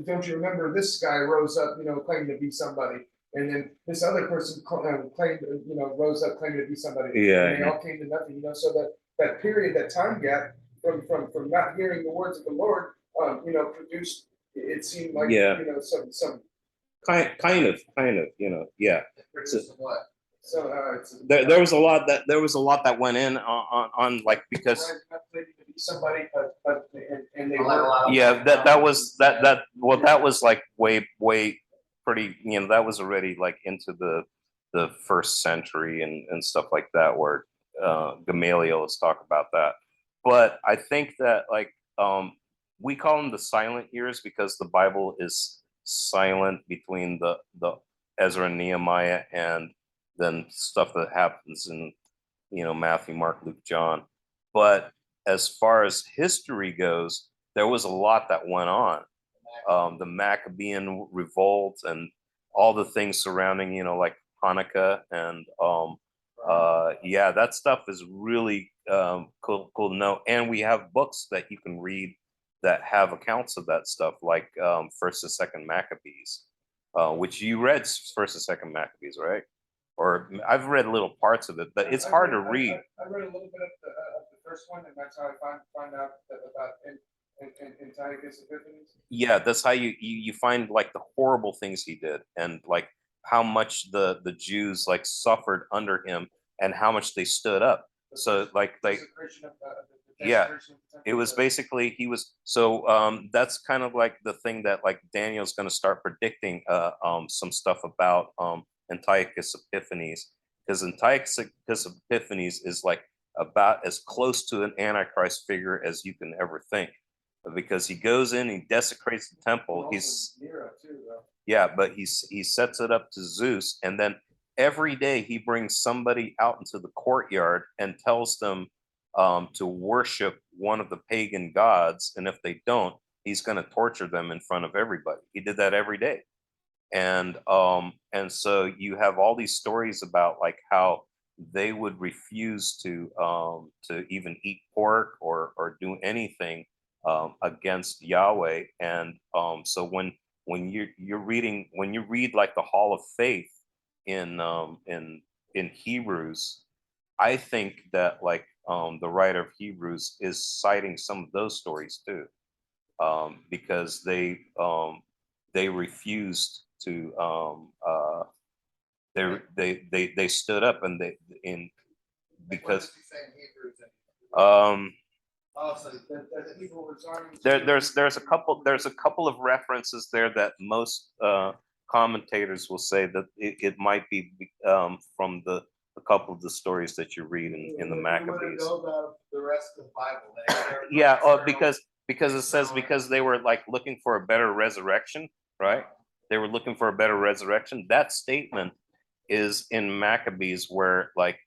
don't you remember this guy rose up, claiming to be somebody, and then this other person claimed, rose up claiming to be somebody, Yeah, and they all came to nothing, so that period, that time gap from not hearing the words of the Lord, produced, it seemed like, Yeah. some kind of, yeah. Produced what? so There was a lot that went in on like, because claiming to be somebody, but and they Like a were. lot of- yeah, that was like way pretty, that was already like into the first century and stuff like that, where Gamaliel is talk about that. But I think that like we call them the silent years because the Bible is silent between the Ezra and Nehemiah, and then stuff that happens in Matthew, Mark, Luke, John. But as far as history goes, there was a lot that went on. The Maccabean revolt and all the things surrounding, like Hanukkah, and yeah, that stuff is really cool to know. And we have books that you can read that have accounts of that stuff, like First and Second Maccabees, which you read First and Second Maccabees, right? Or I've read little parts of it, but it's hard to read. I read a little bit of the first one, and that's how I find out about Antiochus Epiphanes. Yeah, that's how you find like the horrible things he did, and like how much the Jews like suffered under him, and how much they stood up. So like yeah, it was basically he was so that's kind of like the thing that like Daniel's going to start predicting some stuff about Antiochus Epiphanes, because Antiochus Epiphanes is like about as close to an antichrist figure as you can ever think, because he goes in, he desecrates the temple. He's Nero too, though. Yeah, but he sets it up to Zeus, and then every day he brings somebody out into the courtyard and tells them to worship one of the pagan gods, and if they don't, he's going to torture them in front of everybody. He did that every day, and so you have all these stories about like how they would refuse to even eat pork or do anything against Yahweh. And so when you're reading, when you read like the Hall of Faith in Hebrews, I think that like the writer of Hebrews is citing some of those stories too, because they refused to they stood up and they in What because does he say in Hebrews? um Oh, so That people were resigning. there's a couple of references there that most commentators will say that it might be from a couple of the stories that you read in the Maccabees. Know about the rest of the Bible. Yeah, because it says because they were like looking for a better resurrection, right? They were looking for a better resurrection. That statement is in Maccabees where like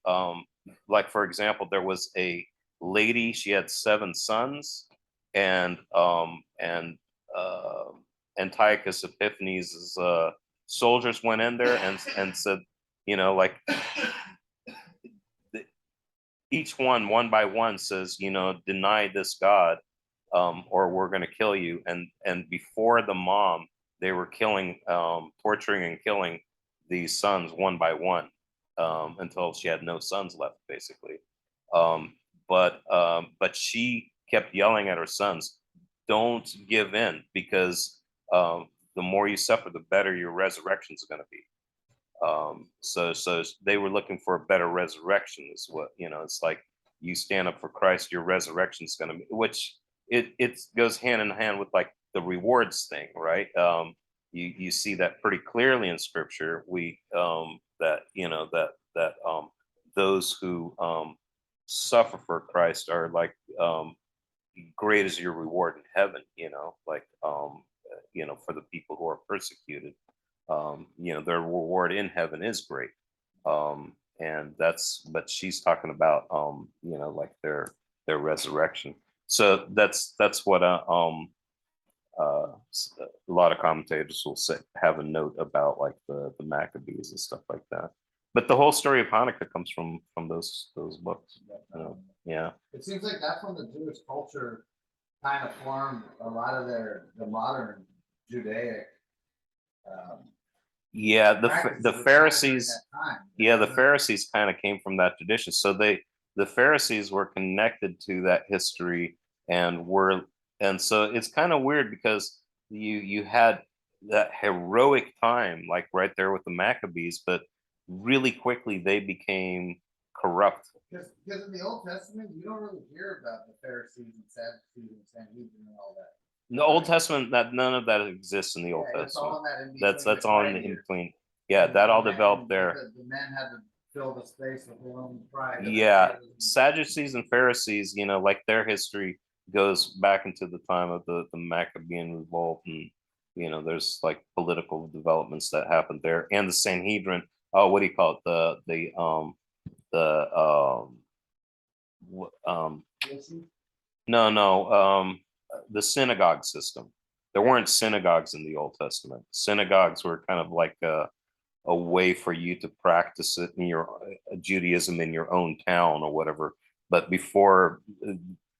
for example, there was a lady, she had 7 sons, and Antiochus Epiphanes' soldiers went in there and said, you know, like each one by one says, you know, deny this God, or we're going to kill you. And before the mom, they were killing, torturing and killing these sons one by one, until she had no sons left, basically. But she kept yelling at her sons, "Don't give in, because the more you suffer, the better your resurrection is going to be." So they were looking for a better resurrection, is what, you know, it's like you stand up for Christ, your resurrection is going to be, which it goes hand in hand with like the rewards thing, right? You see that pretty clearly in scripture. That, you know, that those who suffer for Christ are like, great is your reward in heaven, you know, like you know, for the people who are persecuted, you know, their reward in heaven is great. And that's, but she's talking about, you know, like their resurrection. So that's what a lot of commentators will say, have a note about like the Maccabees and stuff like that. But the whole story of Hanukkah comes from those books. You know? Yeah. It seems like that's when the Jewish culture kind of formed a lot of the modern Judaic. Yeah, the practices the that Pharisees. that time. Yeah, the Pharisees kind of came from that tradition. So the Pharisees were connected to that history and so it's kind of weird because you had that heroic time like right there with the Maccabees, but really quickly they became corrupt. Because in the Old Testament, you don't really hear about the Pharisees and Sadducees and Sanhedrin and all that. In the Old Testament, that none of that exists in the Old Yeah, it's all Testament. in that in That's all in the in between. Yeah, that all developed there. The men had to fill the space with their own pride. Yeah, Sadducees and Pharisees, you know, like their history goes back into the time of the Maccabean revolt, and you know, there's like political developments that happened there, and the Sanhedrin. Oh, what do you call it? The no, the synagogue system. There weren't synagogues in the Old Testament. Synagogues were kind of like a way for you to practice it in your Judaism in your own town or whatever. But before,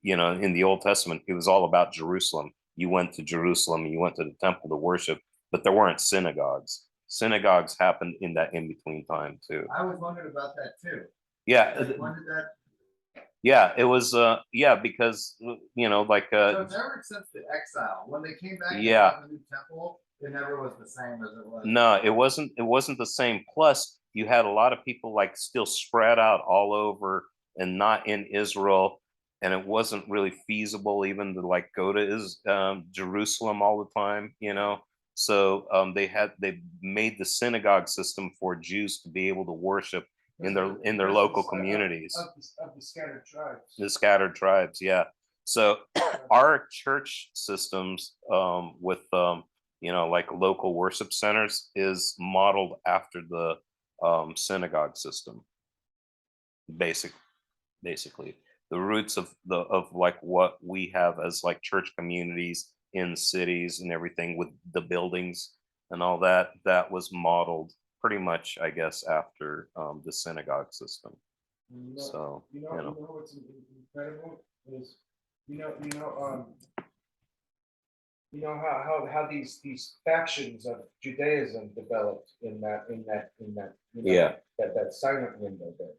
you know, in the Old Testament, it was all about Jerusalem. You went to Jerusalem, you went to the temple to worship, but there weren't synagogues. Synagogues happened in that in between time too. I was wondering about that too. Yeah. When did that? Yeah, it was yeah, because you know, like So it's ever since the exile, when they came back yeah, to the new temple, it never was the same as it was. no, it wasn't the same. Plus, you had a lot of people like still spread out all over and not in Israel, and it wasn't really feasible even to like go to Jerusalem all the time, you know. So they made the synagogue system for Jews to be able to worship in their local communities. Of the scattered tribes. The scattered tribes, yeah. So our church systems, with you know, like local worship centers, is modeled after the synagogue system. Basically, the roots of like what we have as like church communities in cities and everything with the buildings and all that, that was modeled pretty much, I guess, after the synagogue system. You know, So, you know, what's incredible is, how these factions of Judaism developed in that Yeah. that silent window there.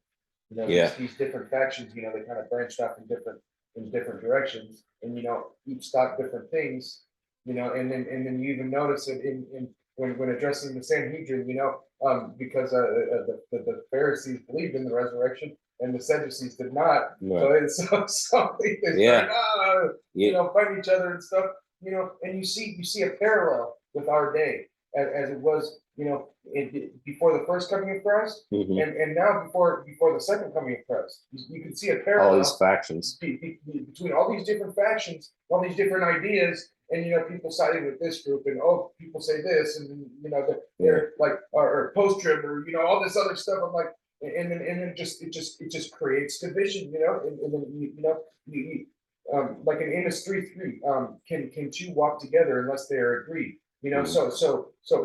Yeah. These different factions, they kind of branched off in different directions, and each thought different things, and then you even notice it in when addressing the Sanhedrin, because the Pharisees believed in the resurrection and the Sadducees did not. Right. So they Yeah. started, fight each other and stuff, and you see a parallel with our day as it was, before the first coming of Christ, Mhm. and now before the second coming of Christ. You can see a All parallel these factions. between all these different factions, all these different ideas, and people siding with this group, and people say this, and they're like, or post trib, or all this other stuff. I'm like, and then it just creates division, and then like an Amos 3:3, can two walk together unless they are agreed? So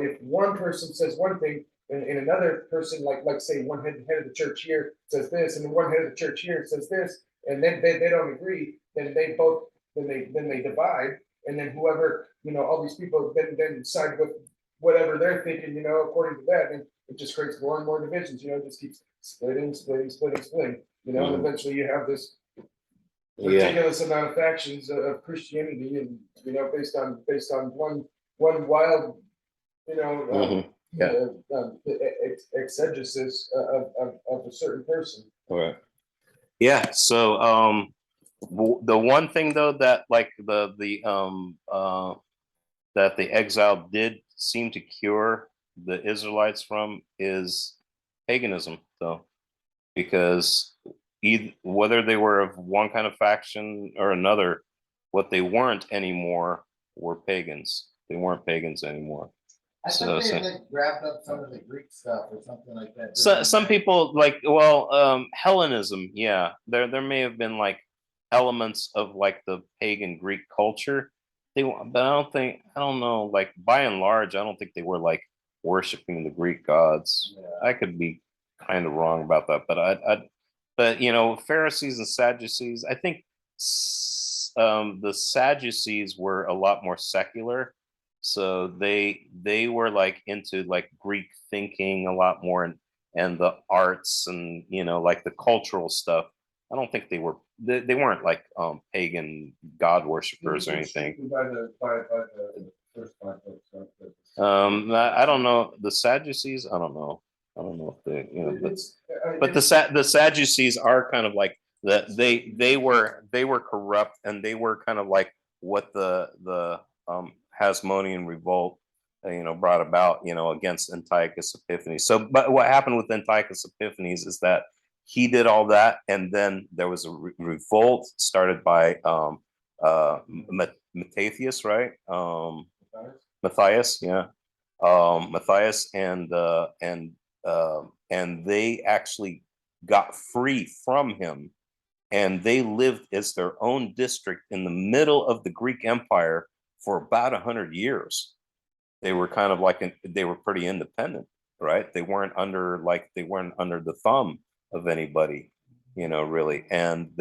if one person says one thing, and another person, like say one head of the church here says this, and then one head of the church here says this, and then they don't agree, then they divide, and then whoever, all these people then side with whatever they're thinking, according to that, and it just creates more and more divisions, it just keeps splitting, and Mhm. eventually you have this Yeah. ridiculous amount of factions of Christianity, and based on one wild, Mhm. Yeah. exegesis of a certain person. All right. Yeah. So the one thing though that like that the exile did seem to cure the Israelites from is paganism, though, because whether they were of one kind of faction or another, what they weren't anymore were pagans. They weren't pagans anymore. I So, thought they so, had like grabbed up some of the Greek stuff or something like that. some people like, well, Hellenism, yeah, there may have been like elements of like the pagan Greek culture. But I don't know, like by and large, I don't think they were like worshiping the Greek gods. Yeah. I could be kind of wrong about that, but but Pharisees and Sadducees, I think the Sadducees were a lot more secular, so they were like into like Greek thinking a lot more, and the arts, and like the cultural stuff. I don't think they weren't like pagan god worshippers or anything. By the first five books, I don't know the Sadducees. I don't know if they, It's, but the Sadducees are kind of like they were corrupt, and they were kind of like what the Hasmonean revolt brought about against Antiochus Epiphanes. So but what happened with Antiochus Epiphanes is that he did all that, and then there was a revolt started by Matthias, right? Matthias, yeah. Matthias, and they actually got free from him, and they lived as their own district in the middle of the Greek Empire for about 100 years. They were kind of like they were pretty independent, right? They weren't under the thumb of anybody, really. And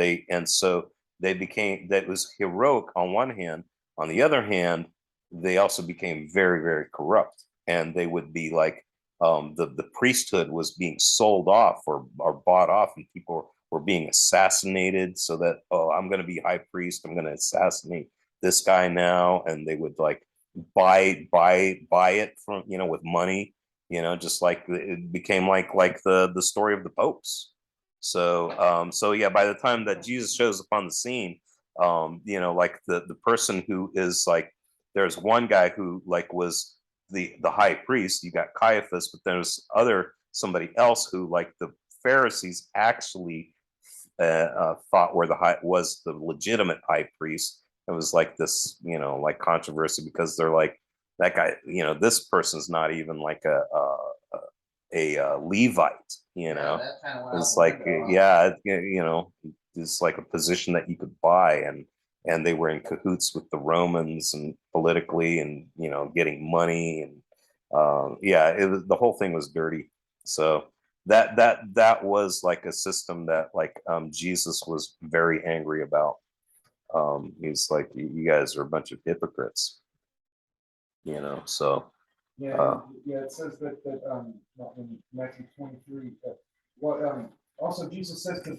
so they became, that was heroic on one hand. On the other hand, they also became very, very corrupt, and they would be like, the priesthood was being sold off or bought off, and people were being assassinated, so that, oh, I'm going to be high priest, I'm going to assassinate this guy now, and they would like buy it from, with money, just like it became like the story of the popes. So yeah, by the time that Jesus shows up on the scene, like the person who is like, there's one guy who like was the high priest. You got Caiaphas, but there's somebody else who, like, the Pharisees actually thought was the legitimate high priest. It was like this, like controversy, because they're like, that guy, this person's not even like a Levite, it's like, yeah, it's like a position that you could buy, and they were in cahoots with the Romans, and politically, and getting money, and Yeah, the whole thing was dirty. So that was like a system that like Jesus was very angry about. He's like, you guys are a bunch of hypocrites, you know. So Yeah, uh, yeah, it says that in Matthew 23, what, also Jesus says to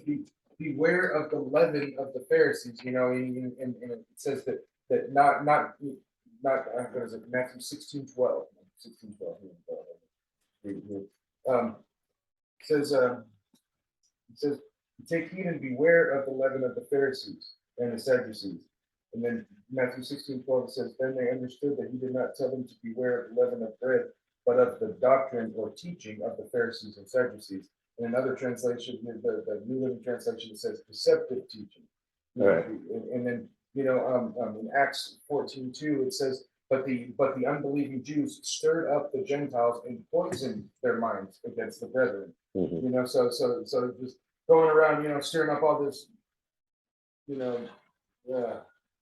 beware of the leaven of the Pharisees, you know, and it says that what is it, Matthew 16:12, 16:12, says, it says, take heed and beware of the leaven of the Pharisees and the Sadducees. And then Matthew 16:12 says, then they understood that he did not tell them to beware of the leaven of bread, but of the doctrine or teaching of the Pharisees and Sadducees. In another translation, the New Living Translation, it says deceptive teaching. Right. And then, in Acts 14:2, it says, but the unbelieving Jews stirred up the Gentiles and poisoned their minds against the brethren. mhm. So just going around, stirring up all this, yeah,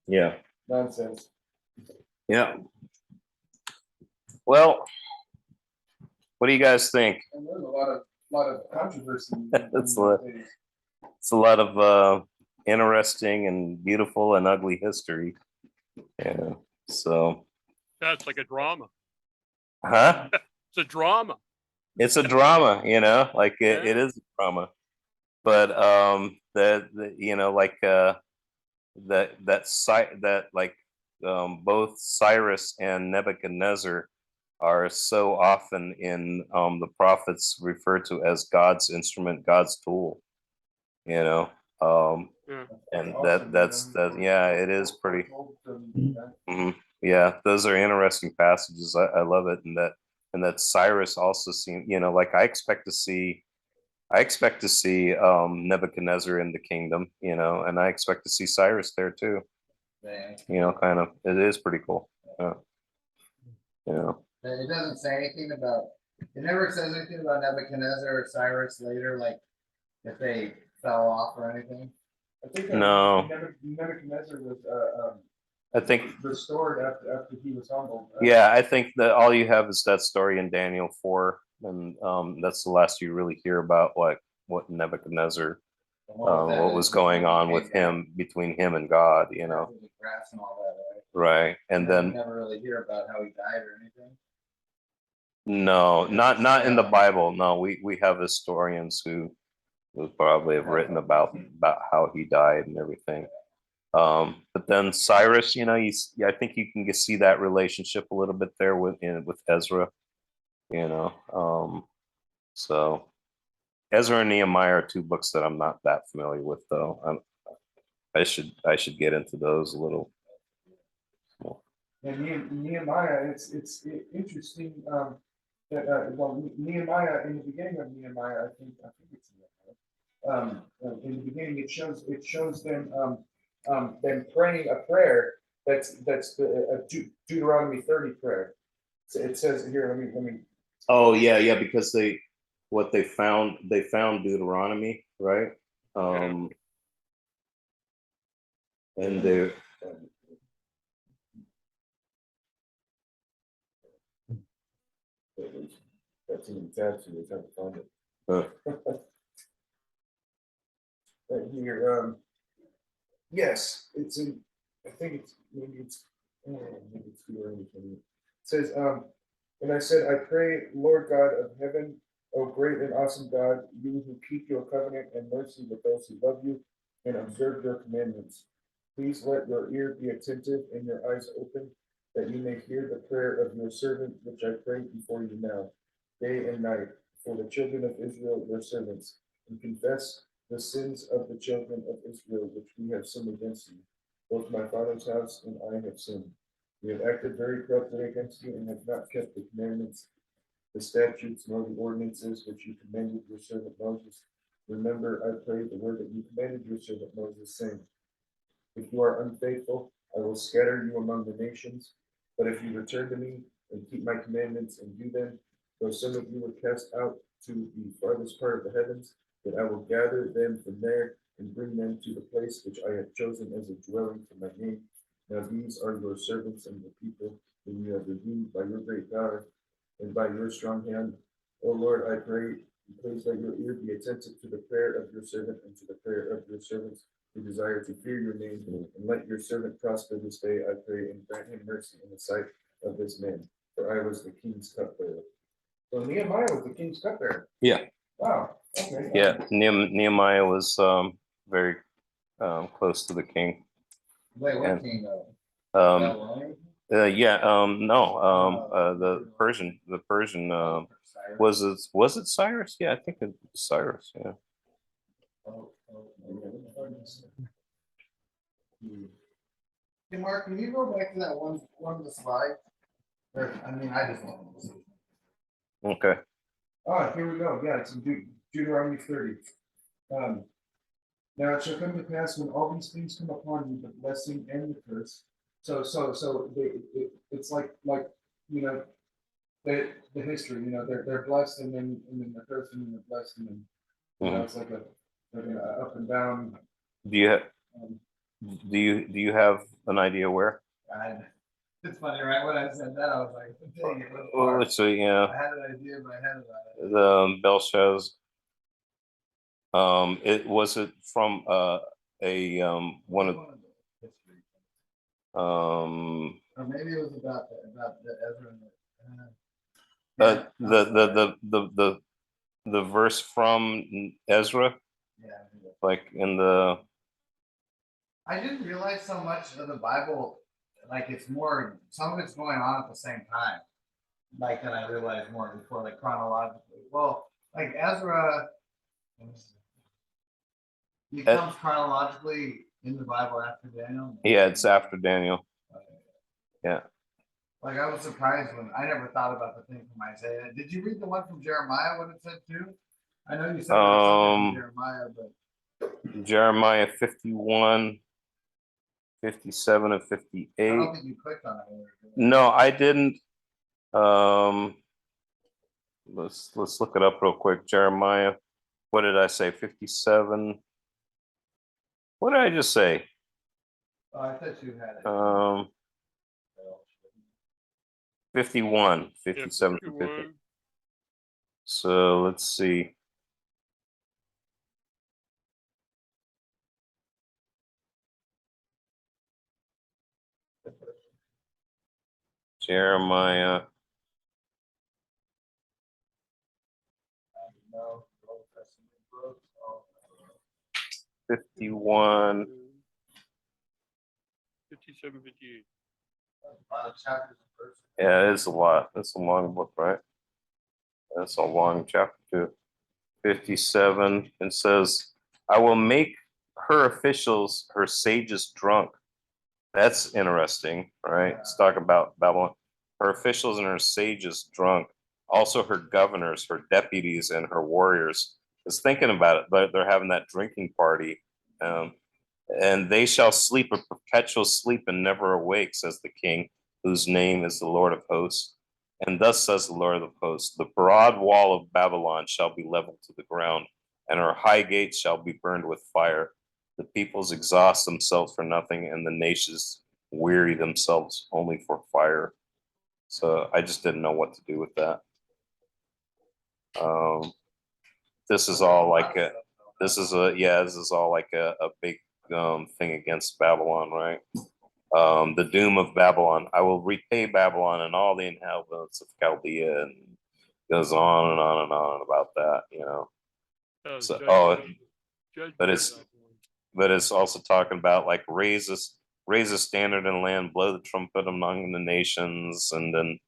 Yeah, nonsense. yeah. Well, what do you guys think? And there's a lot of controversy. It's a lot of interesting and beautiful and ugly history. Yeah. So, That's like a drama. huh? It's a drama. It's a drama, you know, like it Yeah. is a drama. But the you know, like that like both Cyrus and Nebuchadnezzar are so often in the prophets referred to as God's instrument, God's tool, you know. Yeah. And that yeah, it is pretty. Mhm. Yeah, those are interesting passages. I love it, and that Cyrus also seemed, you know, like I expect to see Nebuchadnezzar in the kingdom, you know, and I expect to see Cyrus there too. You know, kind of. It is pretty cool. You know. It doesn't say anything about, it never says anything about Nebuchadnezzar or Cyrus later, like if they fell off or anything. I think No. Nebuchadnezzar was I think restored after he was humbled. yeah, I think that all you have is that story in Daniel 4, and that's the last you really hear about what Nebuchadnezzar, what was going on with him between him and God, you know. The grass and all that, Right, and we then never really hear about how he died or anything. no, not in the Bible. No, we have historians who probably have written about how he died and everything. But then Cyrus, you know, I think you can see that relationship a little bit there with Ezra, you know. So Ezra and Nehemiah are two books that I'm not that familiar with, though. I should get into those a little more. And Nehemiah, it's interesting that Nehemiah, in the beginning of Nehemiah, I think it's Nehemiah. In the beginning, it shows them praying a prayer that's the Deuteronomy 30 prayer. So it says here. Let me. Oh yeah, yeah, because they found Deuteronomy, right? And they That's in the tabs here. It's hard to find it. Right here. Yes, it's in. I think it's maybe it's. Maybe it's Deuteronomy. It says, and I said, I pray, Lord God of heaven, O great and awesome God, you who keep your covenant and mercy with those who love you and observe your commandments. Please let your ear be attentive and your eyes open, that you may hear the prayer of your servant, which I pray before you now, day and night, for the children of Israel, your servants, and confess the sins of the children of Israel, which we have sinned against you. Both my father's house and I have sinned. We have acted very corruptly against you and have not kept the commandments, the statutes, nor the ordinances which you commanded your servant Moses. Remember, I pray, the word that you commanded your servant Moses, saying, if you are unfaithful, I will scatter you among the nations. But if you return to me and keep my commandments and do them, though some of you were cast out to the farthest part of the heavens, that I will gather them from there and bring them to the place which I have chosen as a dwelling for my name. Now these are your servants and the people whom you have redeemed by your great power. and by your strong hand. O Lord, I pray, please let your ear be attentive to the prayer of your servant and to the prayer of your servants who desire to fear your name, and let your servant prosper this day, I pray, and grant him mercy in the sight of this man, for I was the king's cupbearer. So Nehemiah was the king's cupbearer. Yeah. Wow, okay. Yeah, Nehemiah was very close to the king. Wait, what And, king though? Um, Babylonian? no, the Oh. Persian Cyrus? was it Cyrus? Yeah, I think it's Cyrus. Yeah. Hey, Mark, can you go back to that one of the slides? Or, I mean, I just want to see. Okay. Here we go. Yeah, it's in Deuteronomy 30. Now it shall come to pass when all these things come upon you, the blessing and the curse. It's like the history. They're blessed and then they're cursed and then they're blessed and then it's like an up and down. Do you Um, do you have an idea where? It's funny, right? When I said that, I was like, dang it, that's Well, hard. let's see. Yeah, I had an idea in my head about it. the Belshazzar. It was it from a one of History. um Or maybe it was about the Ezra and the verse from Ezra, yeah. like in the I didn't realize so much of the Bible, like it's more, some of it's going on at the same time. Like than I realized more before, like chronologically. Well, like Ezra, he comes chronologically in the Bible after Daniel. yeah, it's after Daniel. Yeah. Like I was surprised when I never thought about the thing from Isaiah. Did you read the one from Jeremiah? What it said too? I know you said there was something from Jeremiah, but Jeremiah 51, 57, and I 58. don't think you clicked on it. No, I didn't. Let's look it up real quick. Jeremiah, what did I say? 57. What did I just say? Oh, I thought you had it. 51, Yeah, 57 to 50. 51. So let's see. Jeremiah. No, 51. 57, 58. chapters and verses. Yeah, it is a lot. It's a long book, right? That's a long chapter too. 57. It says, I will make her officials, her sages drunk. That's interesting, right? Let's talk about Babylon. Her officials and her sages drunk. Also her governors, her deputies, and her warriors. Just thinking about it, but they're having that drinking party. And they shall sleep a perpetual sleep and never awake, says the king, whose name is the Lord of hosts. And thus says the Lord of hosts, the broad wall of Babylon shall be leveled to the ground, and her high gates shall be burned with fire. The peoples exhaust themselves for nothing, and the nations weary themselves only for fire. So I just didn't know what to do with that. This is all like this is all like a big thing against Babylon, right? The doom of Babylon. I will repay Babylon and all the inhabitants of Chaldea, and goes on and on and on about that. So, but it's also talking about like raise a standard in land, blow the trumpet among the nations, and then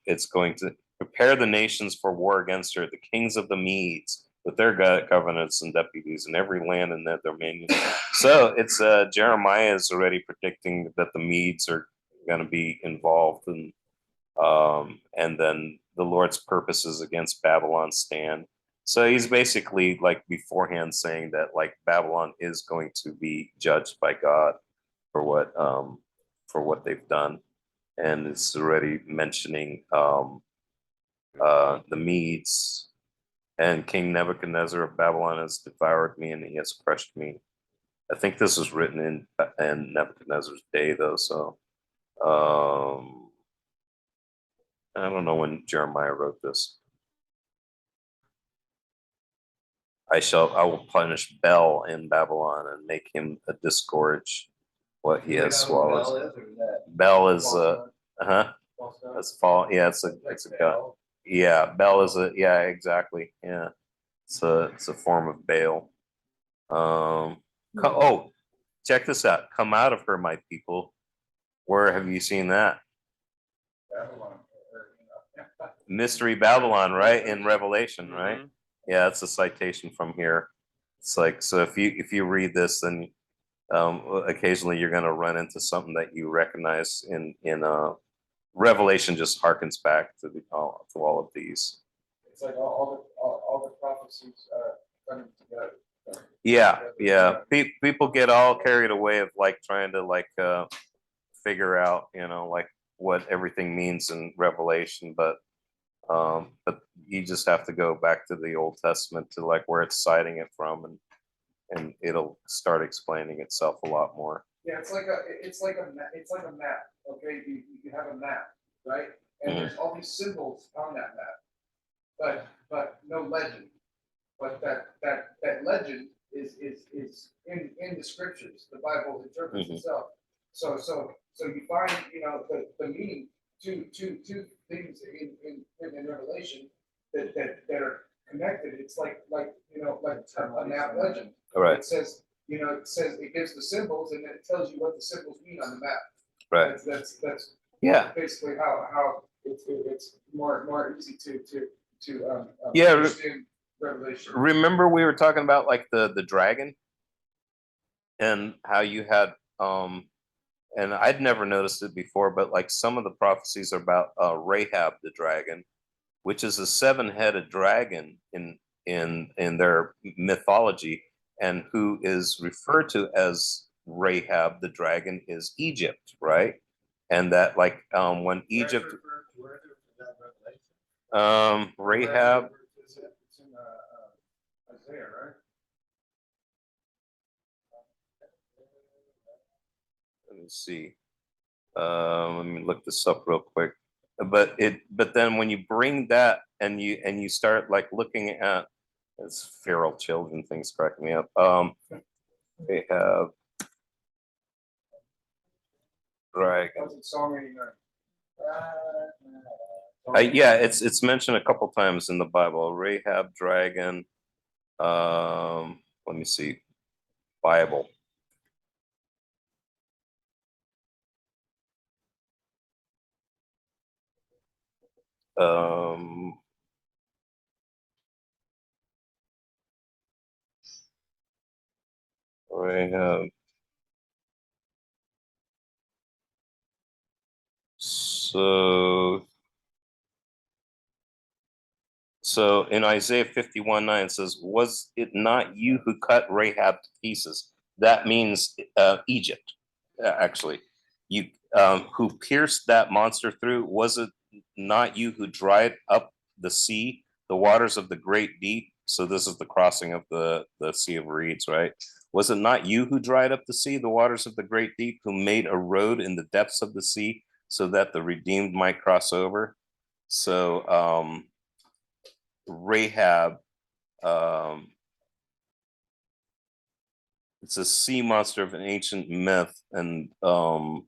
it's going to prepare the nations for war against her, the kings of the Medes with their governors and deputies in every land in their dominion. So it's Jeremiah is already predicting that the Medes are going to be involved, and then the Lord's purposes against Babylon stand. So he's basically like beforehand saying that like Babylon is going to be judged by God for what they've done, and it's already mentioning the Medes, and King Nebuchadnezzar of Babylon has devoured me and he has crushed me. I think this was written in Nebuchadnezzar's day though, so I don't know when Jeremiah wrote this. I will punish Bel in Babylon and make him a disgorge what he has swallowed. Bel is huh? That's fall. Yeah, it's a god. Yeah, Bel is a yeah, exactly. Yeah, it's a form of Baal. Oh, check this out. Come out of her, my people. Where have you seen that? Babylon, Mystery Babylon, right? In Revelation, right? Mhm. Yeah, it's a citation from here. It's like, so if you read this, then occasionally you're going to run into something that you recognize in Revelation. Just harkens back to to all of these. It's like all the prophecies coming together. Yeah. People get all carried away of like trying to like figure out, like what everything means in Revelation, but you just have to go back to the Old Testament to like where it's citing it from, and it'll start explaining itself a lot more. Yeah, it's like a map. Okay, you have a map, right? And there's all these symbols on that map, but no legend. But that legend is in the scriptures. The Bible interprets itself. So you find the meaning to things in Revelation that are connected. It's like a map legend. All right, It says it gives the symbols and then it tells you what the symbols mean on the map. right. That's Yeah, basically how it's more easy to Yeah, understand Revelation. remember we were talking about like the dragon and how you had and I'd never noticed it before, but like some of the prophecies are about Rahab the dragon, which is a seven-headed dragon in their mythology, and who is referred to as Rahab the dragon is Egypt, right? And that like when Egypt Rahab, It's in Isaiah, right? let me see. Let me look this up real quick. But then when you bring that and you start like looking at it's feral children things cracking me up. They have dragon. That's in Psalm 89. Yeah, it's mentioned a couple times in the Bible. Rahab dragon. Let me see. Bible. Um, Rahab. So in Isaiah 51:9 it says, "Was it not you who cut Rahab to pieces?" That means Egypt, actually. You who pierced that monster through? Was it not you who dried up the sea, the waters of the great deep? So this is the crossing of the Sea of Reeds, right? Was it not you who dried up the sea, the waters of the great deep, who made a road in the depths of the sea, so that the redeemed might cross over? So Rahab, um, it's a sea monster of an ancient myth, and Oh,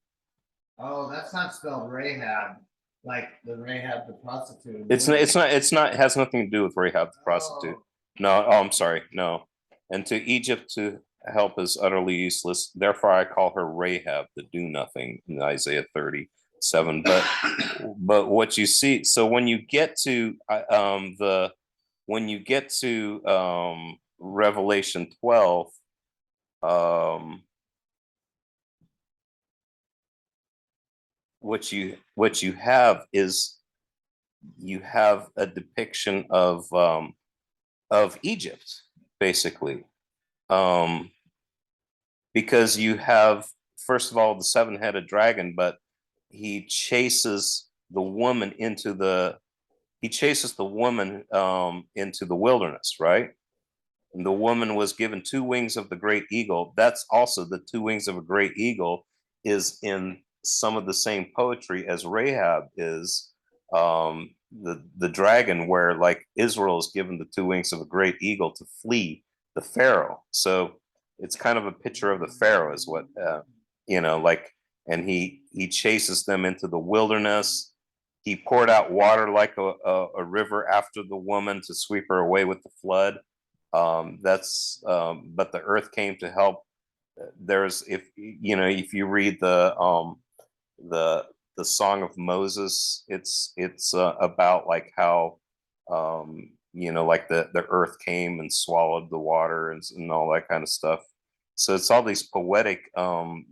that's not spelled Rahab, like the Rahab the prostitute. it has nothing to do with Rahab the prostitute. Oh. No, I'm sorry, no. And to Egypt to help is utterly useless. Therefore, I call her Rahab, the do nothing, in Isaiah 37. But what you see, so when you get to Revelation 12, what you have is you have a depiction of Egypt, basically, because you have first of all the seven-headed dragon, but he chases the woman into the into the wilderness, right? And the woman was given two wings of the great eagle. That's also the two wings of a great eagle is in some of the same poetry as Rahab is, the dragon, where like Israel is given the two wings of a great eagle to flee the Pharaoh. So it's kind of a picture of the Pharaoh, is what like, and he chases them into the wilderness. He poured out water like a river after the woman to sweep her away with the flood. But the earth came to help. There's, if you read the Song of Moses, it's about like how like the earth came and swallowed the water and all that kind of stuff. So it's all these poetic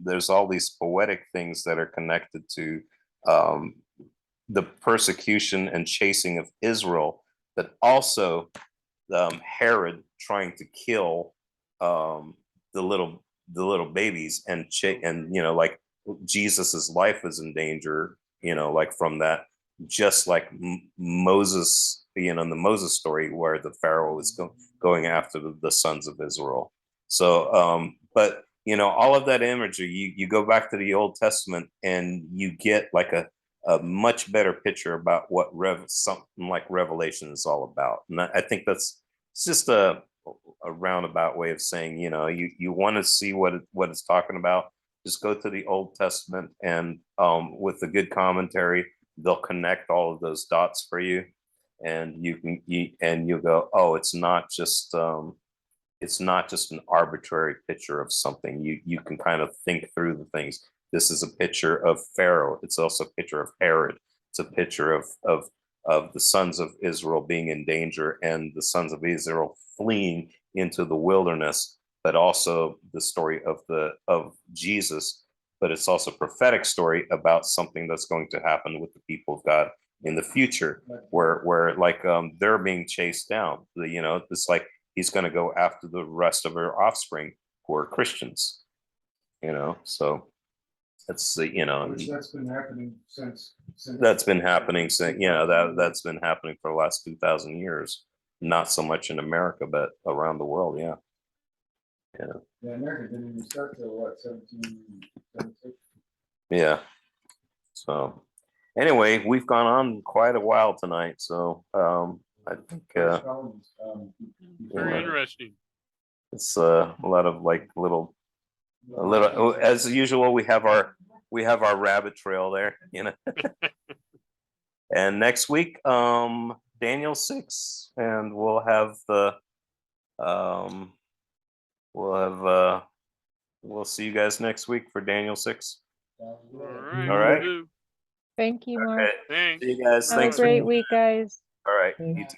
there's all these poetic things that are connected to the persecution and chasing of Israel, but also Herod trying to kill the little babies, and like Jesus's life is in danger, like from that, just like Moses, in the Moses story where the Pharaoh is going after the sons of Israel. So, but all of that imagery, you go back to the Old Testament and you get like a much better picture about what something like Revelation is all about. And I think it's just a roundabout way of saying, you want to see what it's talking about, just go to the Old Testament, and with the good commentary, they'll connect all of those dots for you, and you'll go, oh, it's not just an arbitrary picture of something. You can kind of think through the things. This is a picture of Pharaoh. It's also a picture of Herod. It's a picture of the sons of Israel being in danger and the sons of Israel fleeing into the wilderness, but also the story of Jesus. But it's also a prophetic story about something that's going to happen with the people of God in the future, where like they're being chased down. It's like he's going to go after the rest of her offspring who are Christians. So that's That's been happening since. that's been happening since that's been happening for the last 2,000 years. Not so much in America, but around the world. Yeah. Yeah, America didn't even start till what, 1776? Yeah. So anyway, we've gone on quite a while tonight. So I think First colonies, Very Yeah. interesting. it's a lot of like as usual, we have our rabbit trail there, And next week, Daniel 6, and we'll have we'll see you guys next week for Daniel 6. All right. All right. will do. Thank you, Mark. Okay. Thanks. See you guys. Have a Thanks for great week, guys. all right. Mm. You too.